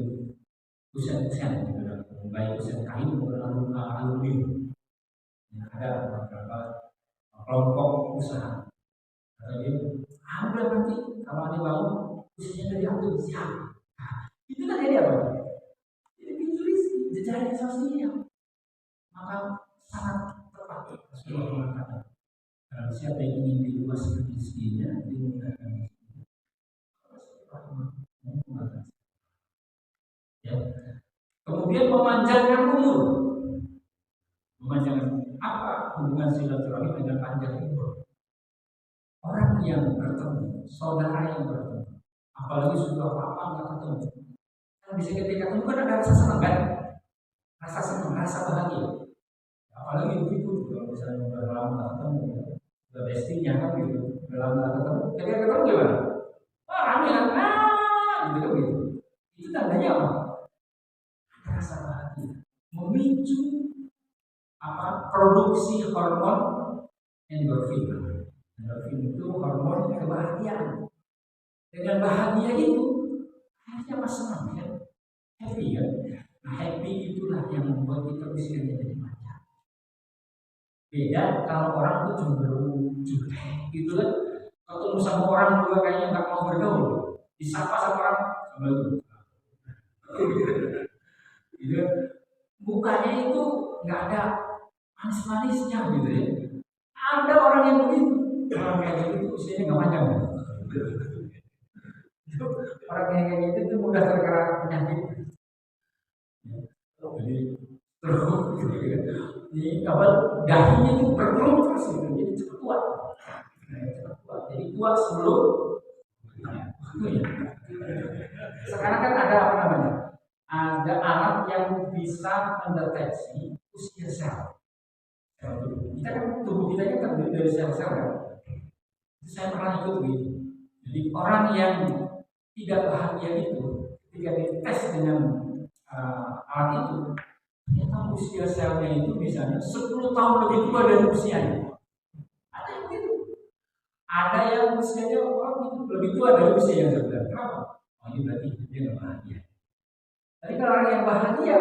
kusen, gitu kan? Baik kusen kain maupun aluminium. Ya, ada beberapa kelompok usaha. Kata dia, udah nanti kalau ada bangun kusennya dari aku siap. Itu kan jadi apa? Jejaring sosial, maka sangat tepat Rasulullah mengatakan, siapa yang ingin diluaskan rezekinya, dimudahkan rezekinya. Ya. Kemudian memanjangkan umur. Memanjangkan apa hubungan silaturahmi dengan panjang umur? Orang yang bertemu, saudara yang bertemu, apalagi sudah lama nggak ketemu, kan bisa ketika ketemu kan ada rasa senang kan? Rasa senang, rasa bahagia. Apalagi begitu kalau misalnya udah lama nggak ketemu, udah bestinya kan gitu, udah lama nggak ketemu, ketika ketemu gimana? Wah rame kan, gitu kan gitu. Itu tandanya apa? Ada rasa bahagia, memicu produksi hormon endorfin. Endorfin itu hormon kebahagiaan. Dengan bahagia itu, akhirnya mas senang kan, happy kan. Nah, happy itulah yang membuat kita usianya jadi panjang. Beda kalau orang itu cenderung jutek gitu kan. Ketemu sama orang juga kayaknya nggak mau bergaul. Disapa sama orang sama itu. Gitu. Mukanya itu nggak ada manis-manisnya gitu ya. Ada orang yang begitu. Orang kayak gitu usianya nggak panjang. Orang yang kayak gitu itu mudah terkena penyakit. Jadi terus ini apa dahinya itu berkerut terus gitu, jadi cepat kuat. Jadi kuat sebelum waktunya. Sekarang kan ada apa namanya? Ada alat yang bisa mendeteksi usia sel. Kita kan tubuh kita kan terdiri dari sel-sel kan. Saya pernah ikut begitu. Jadi orang yang tidak bahagia itu ketika dites dengan alat itu, ternyata usia selnya itu misalnya 10 tahun lebih tua dari usianya. Ada yang begitu. Ada yang usianya lebih tua dari usia yang sebenarnya. Kenapa? Oh, ini berarti dia nggak bahagia. Tapi kalau orang yang bahagia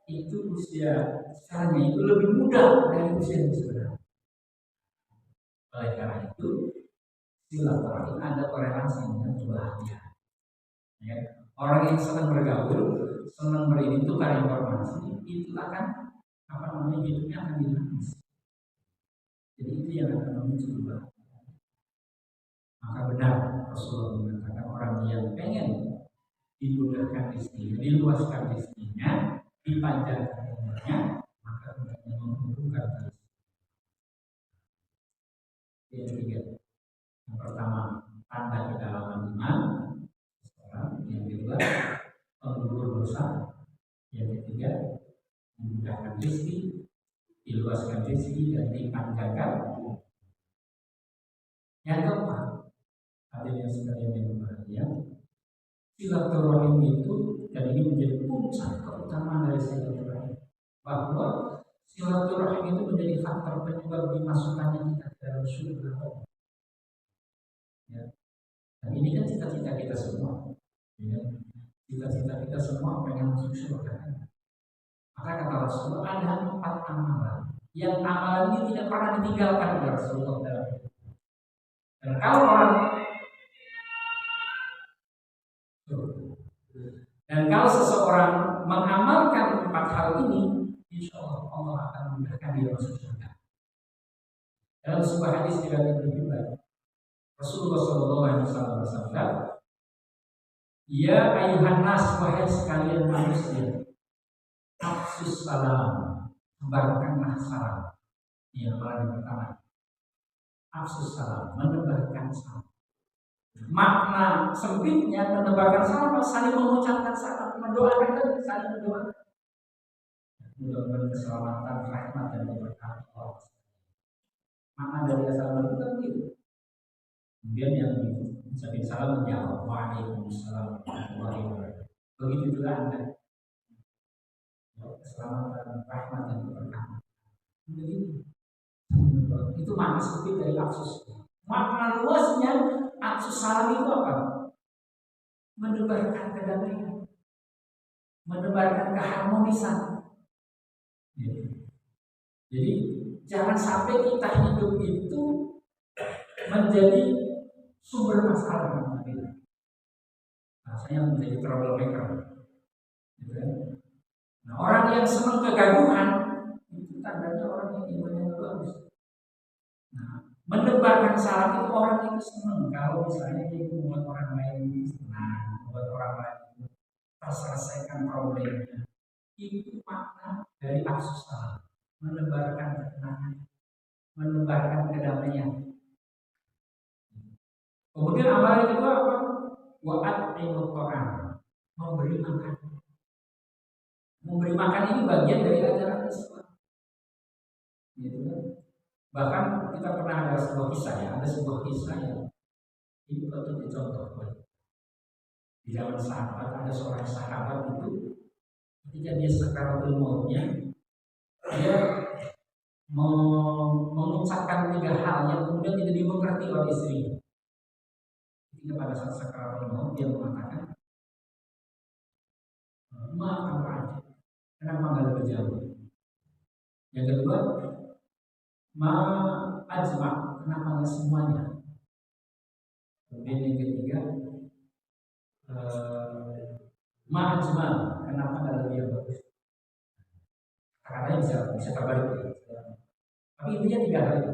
itu usia selnya itu lebih muda dari usia yang sebenarnya. Oleh karena itu, silaturahim ada korelasi dengan kebahagiaan. Ya. Orang yang senang bergaul, senang bertukar informasi, itu akan hidupnya akan dinamis. Jadi itu yang akan memicu kebahagiaan. Maka benar Rasulullah mengatakan orang yang pengen dimudahkan rezekinya, diluaskan rezekinya, dipanjangkan umurnya, maka hendaknya mengumpulkan rezeki. Yang ketiga, yang pertama tanda kedalaman iman, yang kedua penggugur dosa, yang ketiga memudahkan rezeki, diluaskan rezeki dan dipanjangkan. Yang keempat, adanya sekalian yang berbahagia, silaturahim itu, dan ini menjadi puncak keutamaan dari silaturahim, bahwa silaturahim itu menjadi faktor penyebab dimasukkannya kita ke dalam surga Allah. Ya. Dan ini kan cita-cita kita semua. Ya. Cita-cita kita semua pengen masuk surga. Maka kata Rasulullah ada 4 amalan yang amalan ini tidak pernah ditinggalkan oleh Rasulullah dalam hidup. Dan kalau seseorang mengamalkan 4 hal ini, insya Allah Allah akan memudahkan dia masuk surga. Dalam sebuah hadis riwayat Ibnu Hibban, Rasulullah SAW bersabda, "Ya ayuhan nas, wahai sekalian manusia, afsus salam, sebarkanlah salam." Ini amalan yang pertama. Afsus salam, menebarkan salam. Makna sempitnya menebarkan salam, saling mengucapkan salam, mendoakan dan saling mendoakan. Mudah-mudahan keselamatan, rahmat dan keberkahan Allah. Makna dari assalamualaikum itu begitu. Kemudian yang mengucapkan salam menjawab, waalaikumsalam warahmatullahi wabarakatuh. Begitu juga Anda. Keselamatan, rahmat dan keberkahan. Begitu. Itu makna sempit dari afsus. Makna luasnya afsus salam itu apa? Menebarkan kedamaian, menebarkan keharmonisan. Jadi jangan sampai kita hidup itu menjadi sumber masalah dalam hidup. Rasanya menjadi troublemaker. Nah, orang yang senang kegaduhan itu tandanya orang yang imannya bagus. Nah, menebarkan salam itu orang itu senang kalau misalnya dia membuat orang lain senang, membuat orang lain terselesaikan problemnya. Itu makna dari afsus salam, menebarkan ketenangan, menebarkan kedamaian. Kemudian amalan kedua apa? Wa'at'imut ta'am, memberi makan. Memberi makan ini bagian dari ajaran Islam. Gitu kan? Bahkan kita pernah ada sebuah kisah ya, yang ini patut dicontoh. Di zaman sahabat ada seorang sahabat itu ketika dia sakaratul mautnya, dia mengucapkan 3 hal yang kemudian tidak dimengerti oleh istrinya. Ketika pada saat sakaratul maut dia mengatakan, "Maaf aja, kenapa nggak lebih jauh?" Yang kedua, ajma, kenapa nggak semuanya? Kemudian yang ketiga, ajma, kenapa nggak lebih bagus? Katanya bisa terbalik. Tapi intinya 3 hal itu.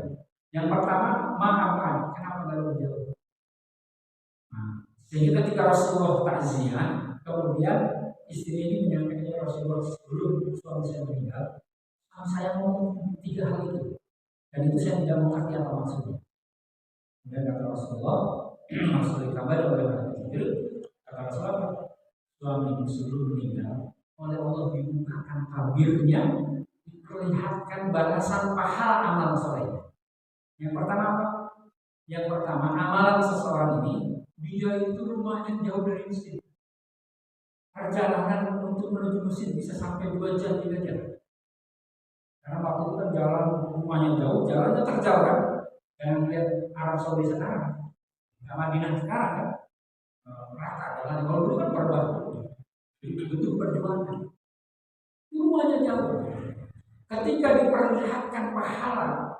Yang pertama, apa? Kenapa nggak lebih jauh? Nah, sehingga ketika Rasulullah takziah, kemudian istri ini menyampaikan Rasulullah, sebelum suami saya meninggal, saya mau 3 hal itu, dan itu saya tidak mengerti apa maksudnya. Kemudian kata Rasulullah, maksudnya kabar oleh Jibril, kata Rasulullah, suami sebelum meninggal, oleh Allah dibukakan tabirnya, diperlihatkan balasan pahala amal soleh. Yang pertama apa? Yang pertama, amalan seseorang ini, dia itu rumahnya jauh dari masjid. Perjalanan untuk menuju masjid bisa sampai 2 jam, 3 jam. Karena waktu itu kan jalan rumahnya jauh, jalannya terjal kan. Jangan lihat Arab Saudi sekarang, Madinah sekarang kan, rata jalan. Kalau dulu kan berbatu, itu perjuangan. Rumahnya jauh. Ketika diperlihatkan pahala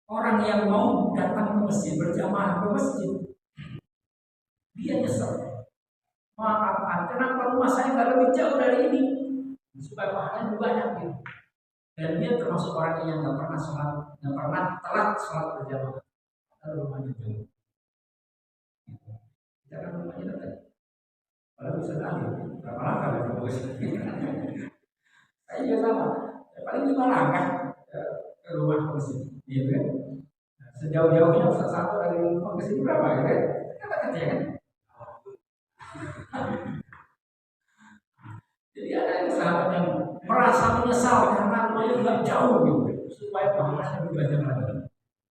orang yang mau datang ke masjid, berjamaah ke masjid, dia nyesel. Maaf, kenapa rumah saya nggak lebih jauh dari ini? Supaya pahalanya lebih banyak gitu. Dan dia termasuk orang yang nggak pernah sholat, nggak pernah telat sholat berjamaah. Kalau rumahnya jauh, kita kan rumahnya dekat. Kalau bisa tadi, berapa langkah dari rumah saya juga sama. Paling 5 langkah ke rumah ke masjid, gitu kan? Sejauh-jauhnya Ustaz satu dari rumah ke sini berapa gitu kan? Kan kecil kan? Jadi ada yang sahabat yang merasa menyesal karena rumahnya nggak jauh gitu, supaya pahalanya lebih banyak lagi.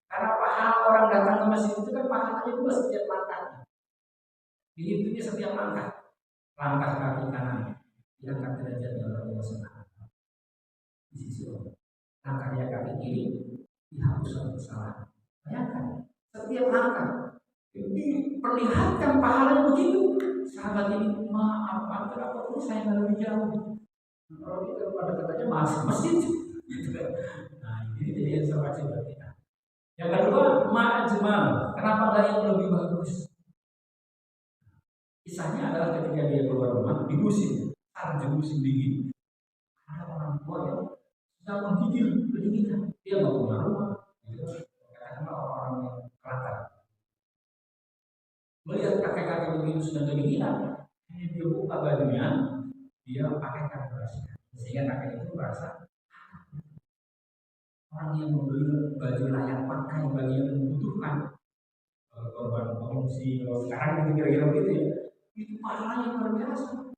Karena pahala orang datang ke masjid itu kan pahalanya juga setiap langkahnya. Dihitungnya setiap langkah. Langkah kaki kanan diangkat derajatnya oleh Allah Subhanahu di sisi Allah. Langkahnya kaki kiri dihapuskan kesalahan. Bayangkan setiap langkah diperlihatkan pahalanya begitu. Sahabat ini, maaf, kenapa pun saya nggak lebih jauh? Kalau kita pada katanya masuk masjid, gitu kan? Nah, ini jadi yang sama buat kita. Yang kedua, ma'ajmal. Kenapa nggak yang lebih bagus? Kisahnya adalah ketika dia keluar rumah di musim musim dingin. Ada orang tua yang sedang menggigil kedinginan. Dia nggak punya rumah, gitu. Karena orang yang kelakar. Melihat kakek-kakek begitu sedang kedinginan, dia buka bajunya, dia pakai kanvas, sehingga kakek itu merasa orang yang membeli baju layak pakai bagi yang membutuhkan, korban pengungsi, sekarang itu kira-kira begitu ya, itu pahalanya luar biasa,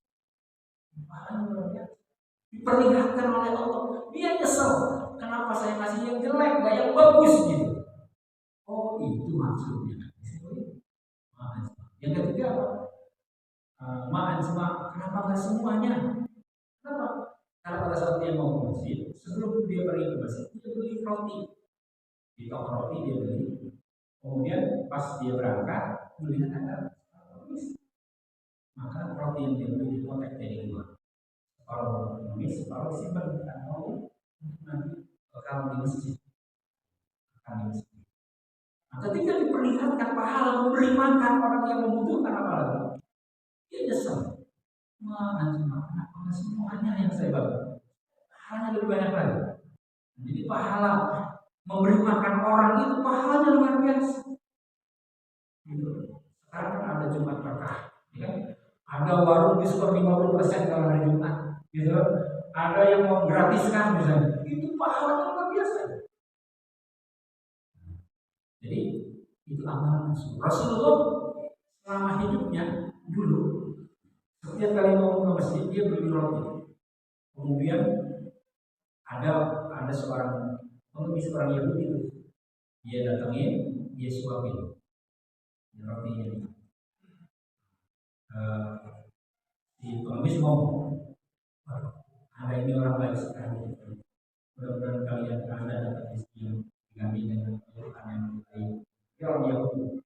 pahalanya luar biasa, diperlihatkan oleh Allah. Dia nyesel, kenapa saya kasih yang jelek, gak yang bagus gitu. Oh itu maksudnya. Yang ketiga apa? Kenapa nggak semuanya? Kenapa? Karena pada saat dia mau ke masjid, sebelum dia pergi ke masjid, dia beli roti. Di toko roti dia beli. Kemudian pas dia berangkat, melihat ada pengemis. Maka roti yang dia beli dipotek dari 2. Kalau pengemis, kalau simpan kita mau nanti kalau di masjid. Akan di masjid. Nah, ketika diperlihatkan pahala memberi makan orang yang membutuhkan apalagi, dia nyesel. Kenapa semuanya yang saya bangun? Pahalanya lebih banyak lagi. Jadi pahala memberi makan orang itu pahalanya luar biasa. Gitu. Sekarang kan ada Jumat Berkah, ya? Ada warung diskon 50% kalau hari Jumat, gitu. Ada yang mau gratiskan misalnya, itu pahalanya luar biasa. Jadi itu amalan Rasulullah selama hidupnya dulu setiap kali mau ke masjid dia beli roti. Kemudian ada seorang pengemis orang Yahudi itu, dia datangin, dia suapin rotinya. Si pengemis ngomong, ada ini orang baik sekali. Mudah-mudahan kalian Anda dapat rezeki yang diganti dengan kebutuhan yang baik. Dia orang Yahudi.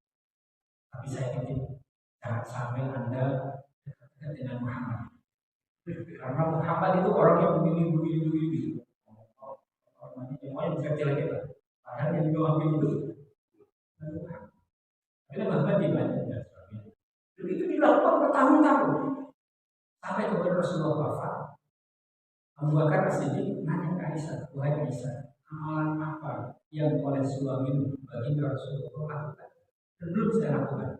Tapi saya titip, jangan sampai Anda dekat dengan Muhammad. Karena Muhammad itu orang yang begini. Orangnya semuanya bisa kecil-kecil. Padahal yang doain itu karena Muhammad dibantu. Dan itu dilakukan bertahun-tahun. Sampai kepada Rasulullah wafat, Abu Bakar As-Siddiq nanya ke Aisyah, wahai Aisyah, amalan apa yang oleh suamimu bagi Rasulullah lakukan? Dan belum saya lakukan.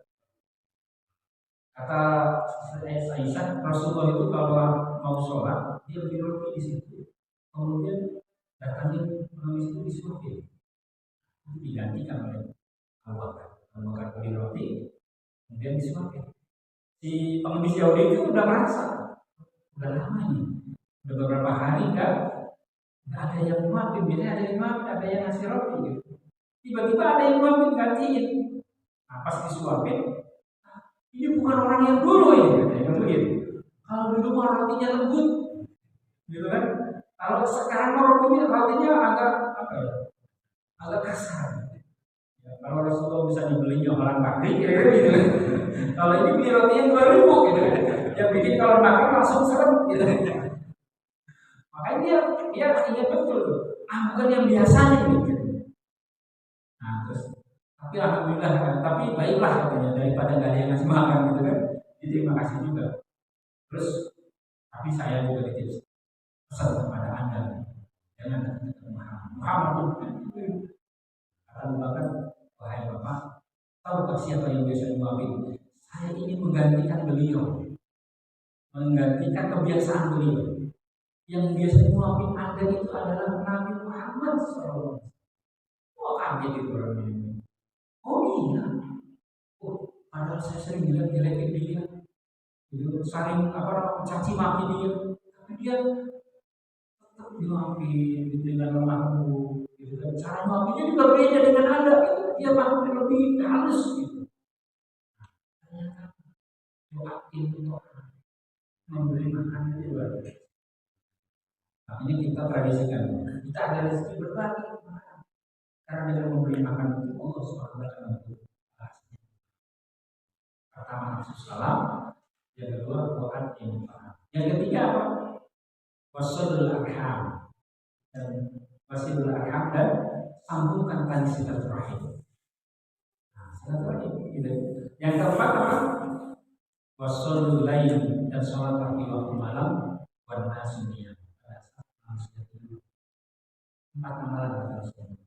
Kata Aisyah, Rasulullah itu kalau mau sholat, dia beli roti di situ. Kemudian datangin pengemis itu disuapin. Itu digantikan oleh Abu Bakar. Abu Bakar beli roti, kemudian disuapin. Si pengemis Yahudi itu udah merasa, udah lama ini, udah beberapa hari nggak ada yang nyuapin. Biasanya ada yang nyuapin, ada yang ngasih roti gitu. Tiba-tiba ada yang nyuapin, gantiin. Nah, pas disuapin, ini bukan orang yang dulu ini, katanya kan begitu. Kalau dulu mah rotinya lembut, gitu kan? Kalau sekarang mah rotinya agak apa ya? Agak kasar. Ya, kalau Rasulullah bisa dibelinya orang pabrik, kira-kira gitu. Kalau ini beli rotinya 2.000 gitu kan. Yang bikin kalau makan langsung serem gitu. Makanya dia ingat betul tuh. Bukan yang biasanya gitu. Nah, terus tapi alhamdulillah, tapi baiklah katanya daripada nggak ada yang ngasih makan gitu kan. Jadi terima kasih juga. Terus tapi saya juga titip pesan kepada Anda, jangan ketemu Muhammad akan bahkan wahai Bapak, tahukah siapa yang biasa nyuapin? Saya ini menggantikan beliau, menggantikan kebiasaan beliau. Yang biasa nyuapin Anda itu adalah Nabi Muhammad SAW. Wah, kaget itu orang ini. Oh iya, padahal saya sering jelek-jelekin dia, gitu, saling caci maki dia, tapi dia tetap nyuapin gitu, dengan lemah lembut, gitu kan. Cara nyuapinnya juga beda dengan Anda, gitu. Dia makin lebih halus, gitu. Ternyata nyuapin untuk memberi makan itu luar biasa. Makanya kita tradisikan, kita ada rezeki berbagi, karena dengan memberi makan itu Allah SWT akan memberi. Pertama nafsu salam, yang kedua bukan infak. Yang ketiga apa? Wasilul arham dan sambungkan tali silaturahim. Nah, silaturahim gitu. Yang keempat apa? Wasilul lail dan sholat di waktu malam wan nasiyah. Empat amalan harusnya.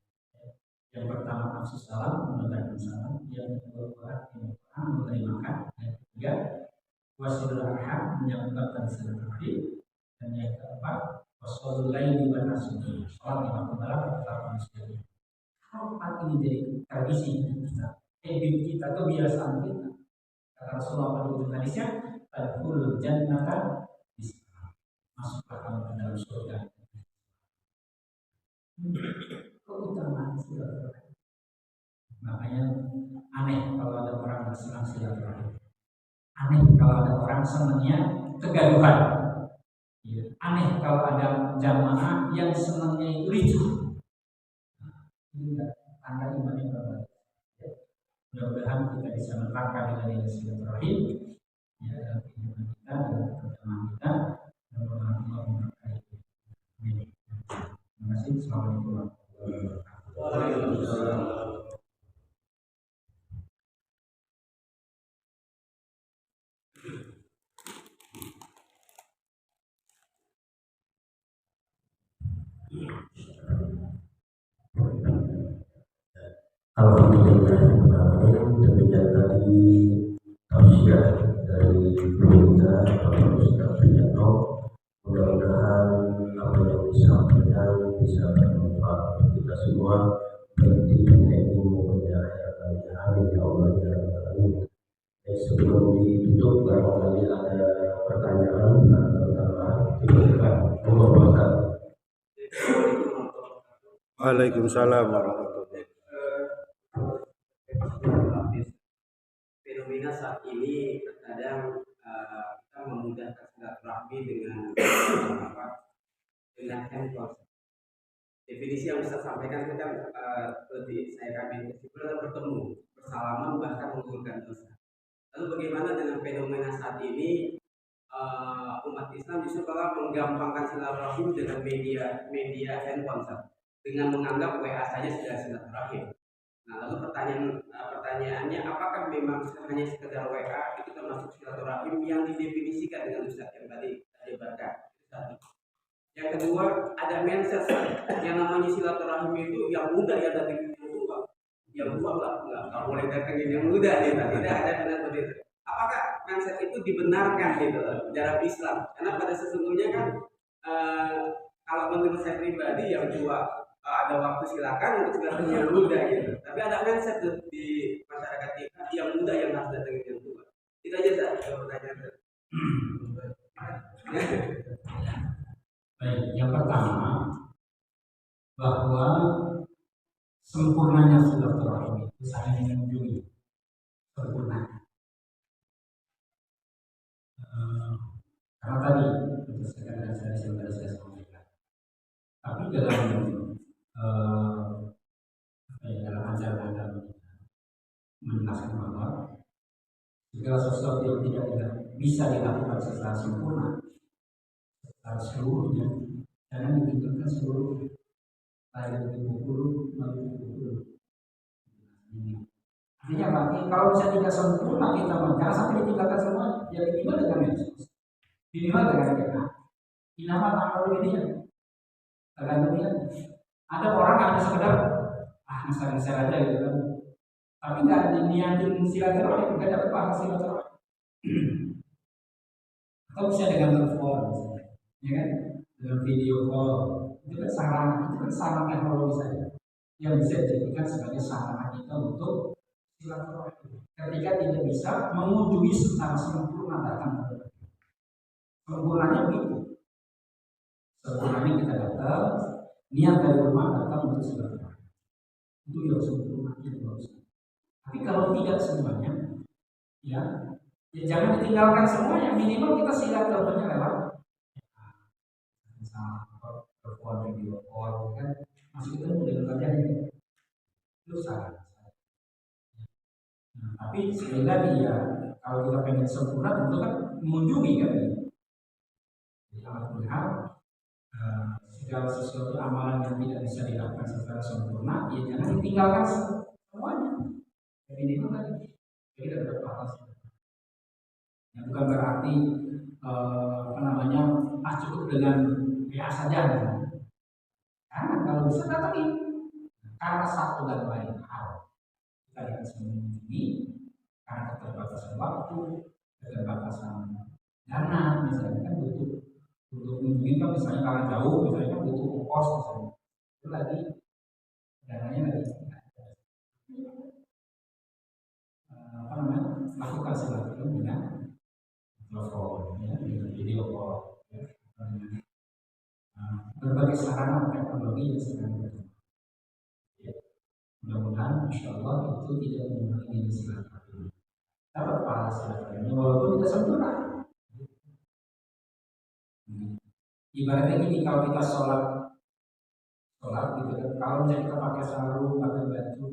Yang pertama nafsu salam, menegakkan salam. Yang kedua bukan memberi makan. Yang ketiga wasilul arham, menyambungkan tali silaturahim. Dan yang keempat wasilul laili wan nasiyah, sholat di waktu malam tetap manusia. Kalau empat ini jadi tradisi kita, habit kita, kebiasaan kita, kata Rasulullah pada ujung hadisnya, tadkhulul jannata bismillah, masuklah kamu ke dalam surga. Keutamaan silaturahim. Makanya aneh kalau ada orang bersenang silaturahim. Aneh kalau ada orang senangnya kegaduhan. Aneh kalau ada jamaah yang senangnya itu ricuh. Ini tanda iman yang baik. Mudah-mudahan kita bisa menerapkan dengan silaturahim ya dalam kehidupan kita, dalam perjalanan kita, dan Allah memberkati. Terima kasih. Assalamualaikum warahmatullahi wabarakatuh. Alhamdulillah, demikian tadi tausiah dari pemerintah Bapak Ustaz Priyono. Mudah-mudahan apa yang disampaikan bisa bermanfaat bagi kita semua, baik di dunia ini maupun di akhirat nanti. Amin ya Allah ya Rabbal Alamin. Sebelum ditutup, barangkali ada pertanyaan atau tambahan, silakan. Waalaikumsalam warahmatullahi wabarakatuh. Fenomena saat ini terkadang kita memudahkan silaturahmi dengan handphone. Definisi yang bisa sampaikan itu kan seperti saya kami kesimpulan bertemu, bersalaman bahkan mengumpulkan dosa. Lalu bagaimana dengan fenomena saat ini umat Islam justru malah menggampangkan silaturahim dengan media handphone, dengan menganggap WA saja sudah silaturahim. Nah, lalu pertanyaannya, apakah memang hanya sekedar WA itu termasuk silaturahim yang didefinisikan dengan Ustaz yang tadi debatkan? Yang kedua, ada mindset yang namanya silaturahim itu yang muda yang datang yang tua. Yang tua nggak boleh datangin yang muda, tidak ada benar begitu. Apakah mindset itu dibenarkan gitu dalam Islam? Karena pada sesungguhnya kan kalau menurut saya pribadi yang tua ada waktu silakan untuk datang yang muda gitu. Tapi ada mindset di masyarakat kita yang muda yang harus datang yang tua. Itu aja saya pertanyaan. Baik, yang pertama bahwa sempurnanya silaturahim itu saling mengunjungi. Karena tadi berdasarkan dari saya sampaikan. Tapi dalam dalam ajaran agama kita menjelaskan bahwa segala sesuatu yang tidak bisa dilakukan secara sempurna, secara seluruhnya, jangan ditinggalkan seluruhnya. Baik itu bukulu maupun bukulu. Artinya apa? Kalau bisa tidak sempurna kita jangan sampai ditinggalkan semua. Ya minimal dengan medsos, minimal dengan kita. Minimal amal ini. Tergantung dia. Ada orang hanya sekedar ngeser aja gitu kan. Tapi nggak diniatin silaturahim, nggak dapat pahala silaturahim. Atau bisa dengan telepon, misalnya, ya kan? Dengan video call, itu kan sarana teknologi saja yang bisa dijadikan sebagai sarana kita untuk silaturahim. Ketika tidak bisa mengunjungi secara sempurna datang ke tempat. Sempurnanya begitu. Sempurnanya kita datang, niat dari rumah datang untuk silaturahim. Itu yang sempurna yang bagus. Tapi kalau tidak semuanya, ya jangan ditinggalkan semuanya. Minimal kita silaturahimnya lewat telepon, video call, kan masih ketemu dengan wajahnya. Itu salah. Nah, tapi sekali lagi ya, kalau kita pengen sempurna tentu kan mengunjungi kan. Jadi amat berharap segala sesuatu amalan yang tidak bisa dilakukan secara sempurna, ya jangan ditinggalkan semuanya. Minimal tadi kita dapat pahala. Ya, bukan berarti cukup dengan PA saja. Karena kalau bisa datangin, karena satu dan lain hal kita harus mengunjungi karena keterbatasan waktu, keterbatasan dana, misalnya kan butuh untuk mengunjungi kan misalnya kalau jauh, misalnya kan butuh ongkos misalnya, itu lagi dananya lagi lakukan silaturahmi dengan telepon, ya, dengan video call, ya, berbagai sarana teknologi yang sedang berkembang. Ya, mudah-mudahan, insya Allah itu tidak mengurangi silaturahmi. Dapat pahala silaturahmi walaupun tidak sempurna. Ibaratnya gini, kalau kita sholat gitu kan, kalau misalnya kita pakai sarung, pakai baju,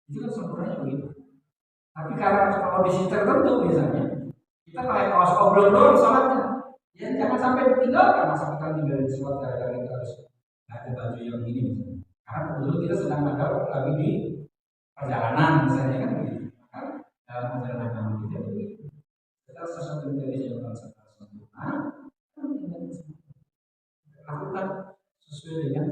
itu kan sempurnanya begitu. Tapi karena kondisi tertentu misalnya, kita pakai kaos oblong doang sholatnya, ya jangan sampai ditinggalkan. Masa kita tinggalin sholat gara-gara kita harus pakai baju yang ini misalnya. Karena kebetulan kita sedang ada lagi di perjalanan misalnya kan begitu. Maka dalam perjalanan agama kita begitu. Kita sesuatu yang tidak bisa dilakukan secara sempurna, lakukan sesuai dengan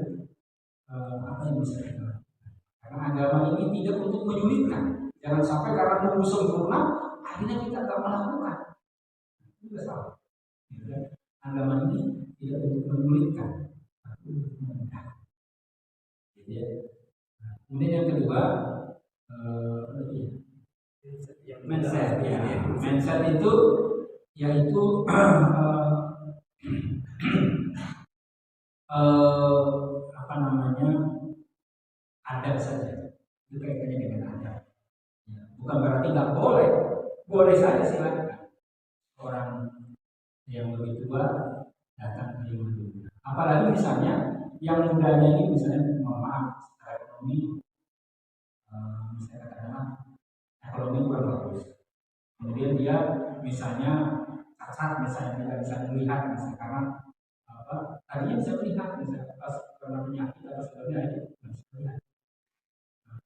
apa yang bisa kita lakukan. Karena agama ini tidak untuk menyulitkan. Jangan sampai karena nunggu sempurna akhirnya kita tak melakukan. Itu sudah salah. Agama ini tidak untuk menyulitkan, tapi untuk memudahkan. Kemudian yang kedua, mindset. Ya. Mindset itu yaitu apa namanya, adab saja. Itu kaitannya dengan adab. Ya, bukan berarti nggak boleh, boleh saja silakan orang yang lebih tua datang ke yang lebih muda. Apalagi misalnya yang mudanya ini misalnya mohon maaf secara ekonomi, misalnya katakanlah ekonomi kurang bagus. Kemudian dia misalnya cacat, misalnya tidak bisa melihat, misalnya karena apa? Tadinya bisa melihat, misalnya pas karena penyakit atau sebagainya itu bisa melihat.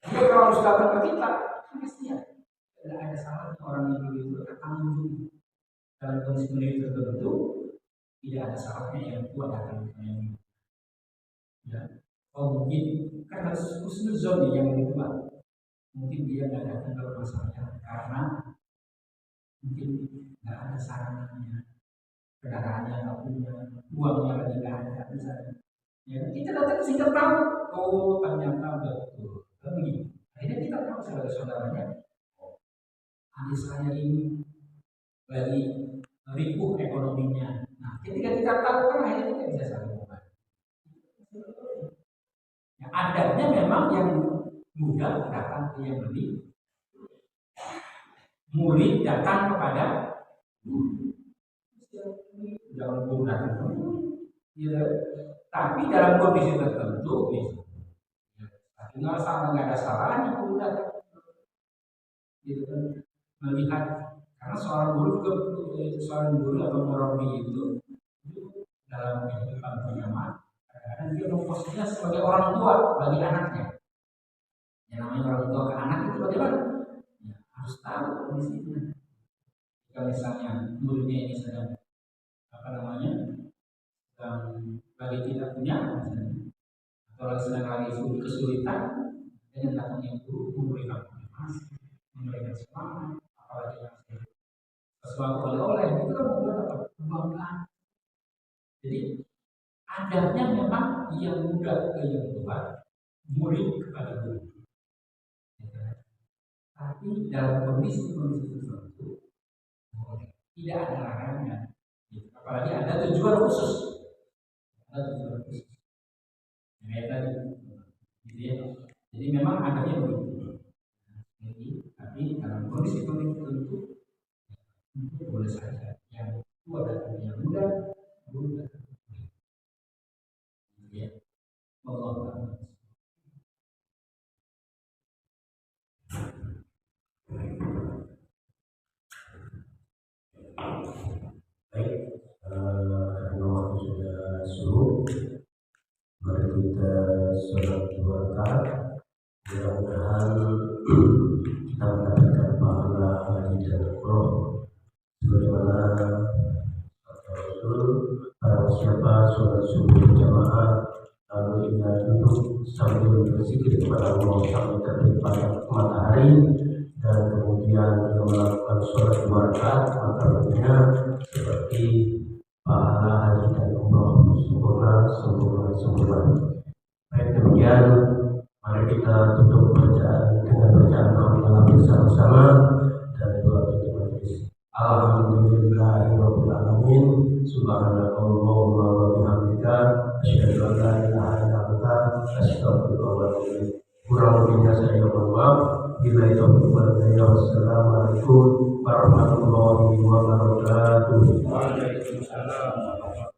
Jika kalau harus datang ke kita, pastinya tidak ada salahnya orang yang dulu itu datang mengunjungi. Dalam kondisi tertentu tidak ada salahnya yang tua datang ke yang muda. Ya. Oh mungkin kan harus husnuzon yang lebih tua. Mungkin dia tidak datang ke masalahnya karena mungkin tidak ada sarannya, kendaraannya nggak punya, uangnya lagi nggak ada misalnya. Ya, kita datang sehingga tahu, oh ternyata betul. Begini, akhirnya kita tahu sebagai saudaranya, oh, adik saya ini lagi ripuh ekonominya. Nah, ketika kita tahu kan akhirnya kita bisa saling membantu. Ya, adanya memang yang muda datang ke yang lebih, murid datang kepada guru. jangan bulat gitu. Tapi dalam kondisi tertentu tinggal sama nggak ada salahnya bulat gitu kan, melihat karena seorang guru atau murabi itu dalam kehidupan berjamaah kadang dia memposisinya sebagai orang tua bagi anaknya. Yang namanya orang tua ke anak itu bagaimana? Ya, harus tahu kondisinya. Jika misalnya muridnya ini sedang lagi tidak punya misalnya, atau sedang lagi kesulitan, dan datangnya guru memberikan motivasi, memberikan semangat, apalagi yang sesuatu oleh-oleh itu kan membuat apa? Kebanggaan. Jadi adabnya memang yang muda ke yang tua, murid kepada guru. Tapi dalam kondisi-kondisi tertentu tidak ada larangan, apalagi ada tujuan khusus. Jadi memang adanya begitu. Tapi dalam kondisi-kondisi tertentu boleh saja yang tua dan yang muda boleh. Ya, Allah. Baik, karena waktu sudah subuh, mari kita sholat 2 rakaat. Mudah-mudahan kita mendapatkan pahala haji dan umroh sebagaimana kata Rasul, barang siapa sholat subuh berjamaah lalu ia duduk sambil berzikir kepada Allah sampai terbit matahari, dan kemudian dia melakukan sholat 2 rakaat, maka baginya seperti pahala haji dan umroh sempurna. Baik, demikian mari kita tutup bacaan dengan bacaan hamdalah bersama-sama dan doa tutup majelis. Alhamdulillahirabbil alamin, subhanakallahumma wa bihamdika, asyhadu an la ilaha illa anta, astaghfiruka wa atubu ilaik. Kurang lebihnya saya mohon maaf. Bila itu wassalamualaikum warahmatullahi wabarakatuh. Waalaikumsalam.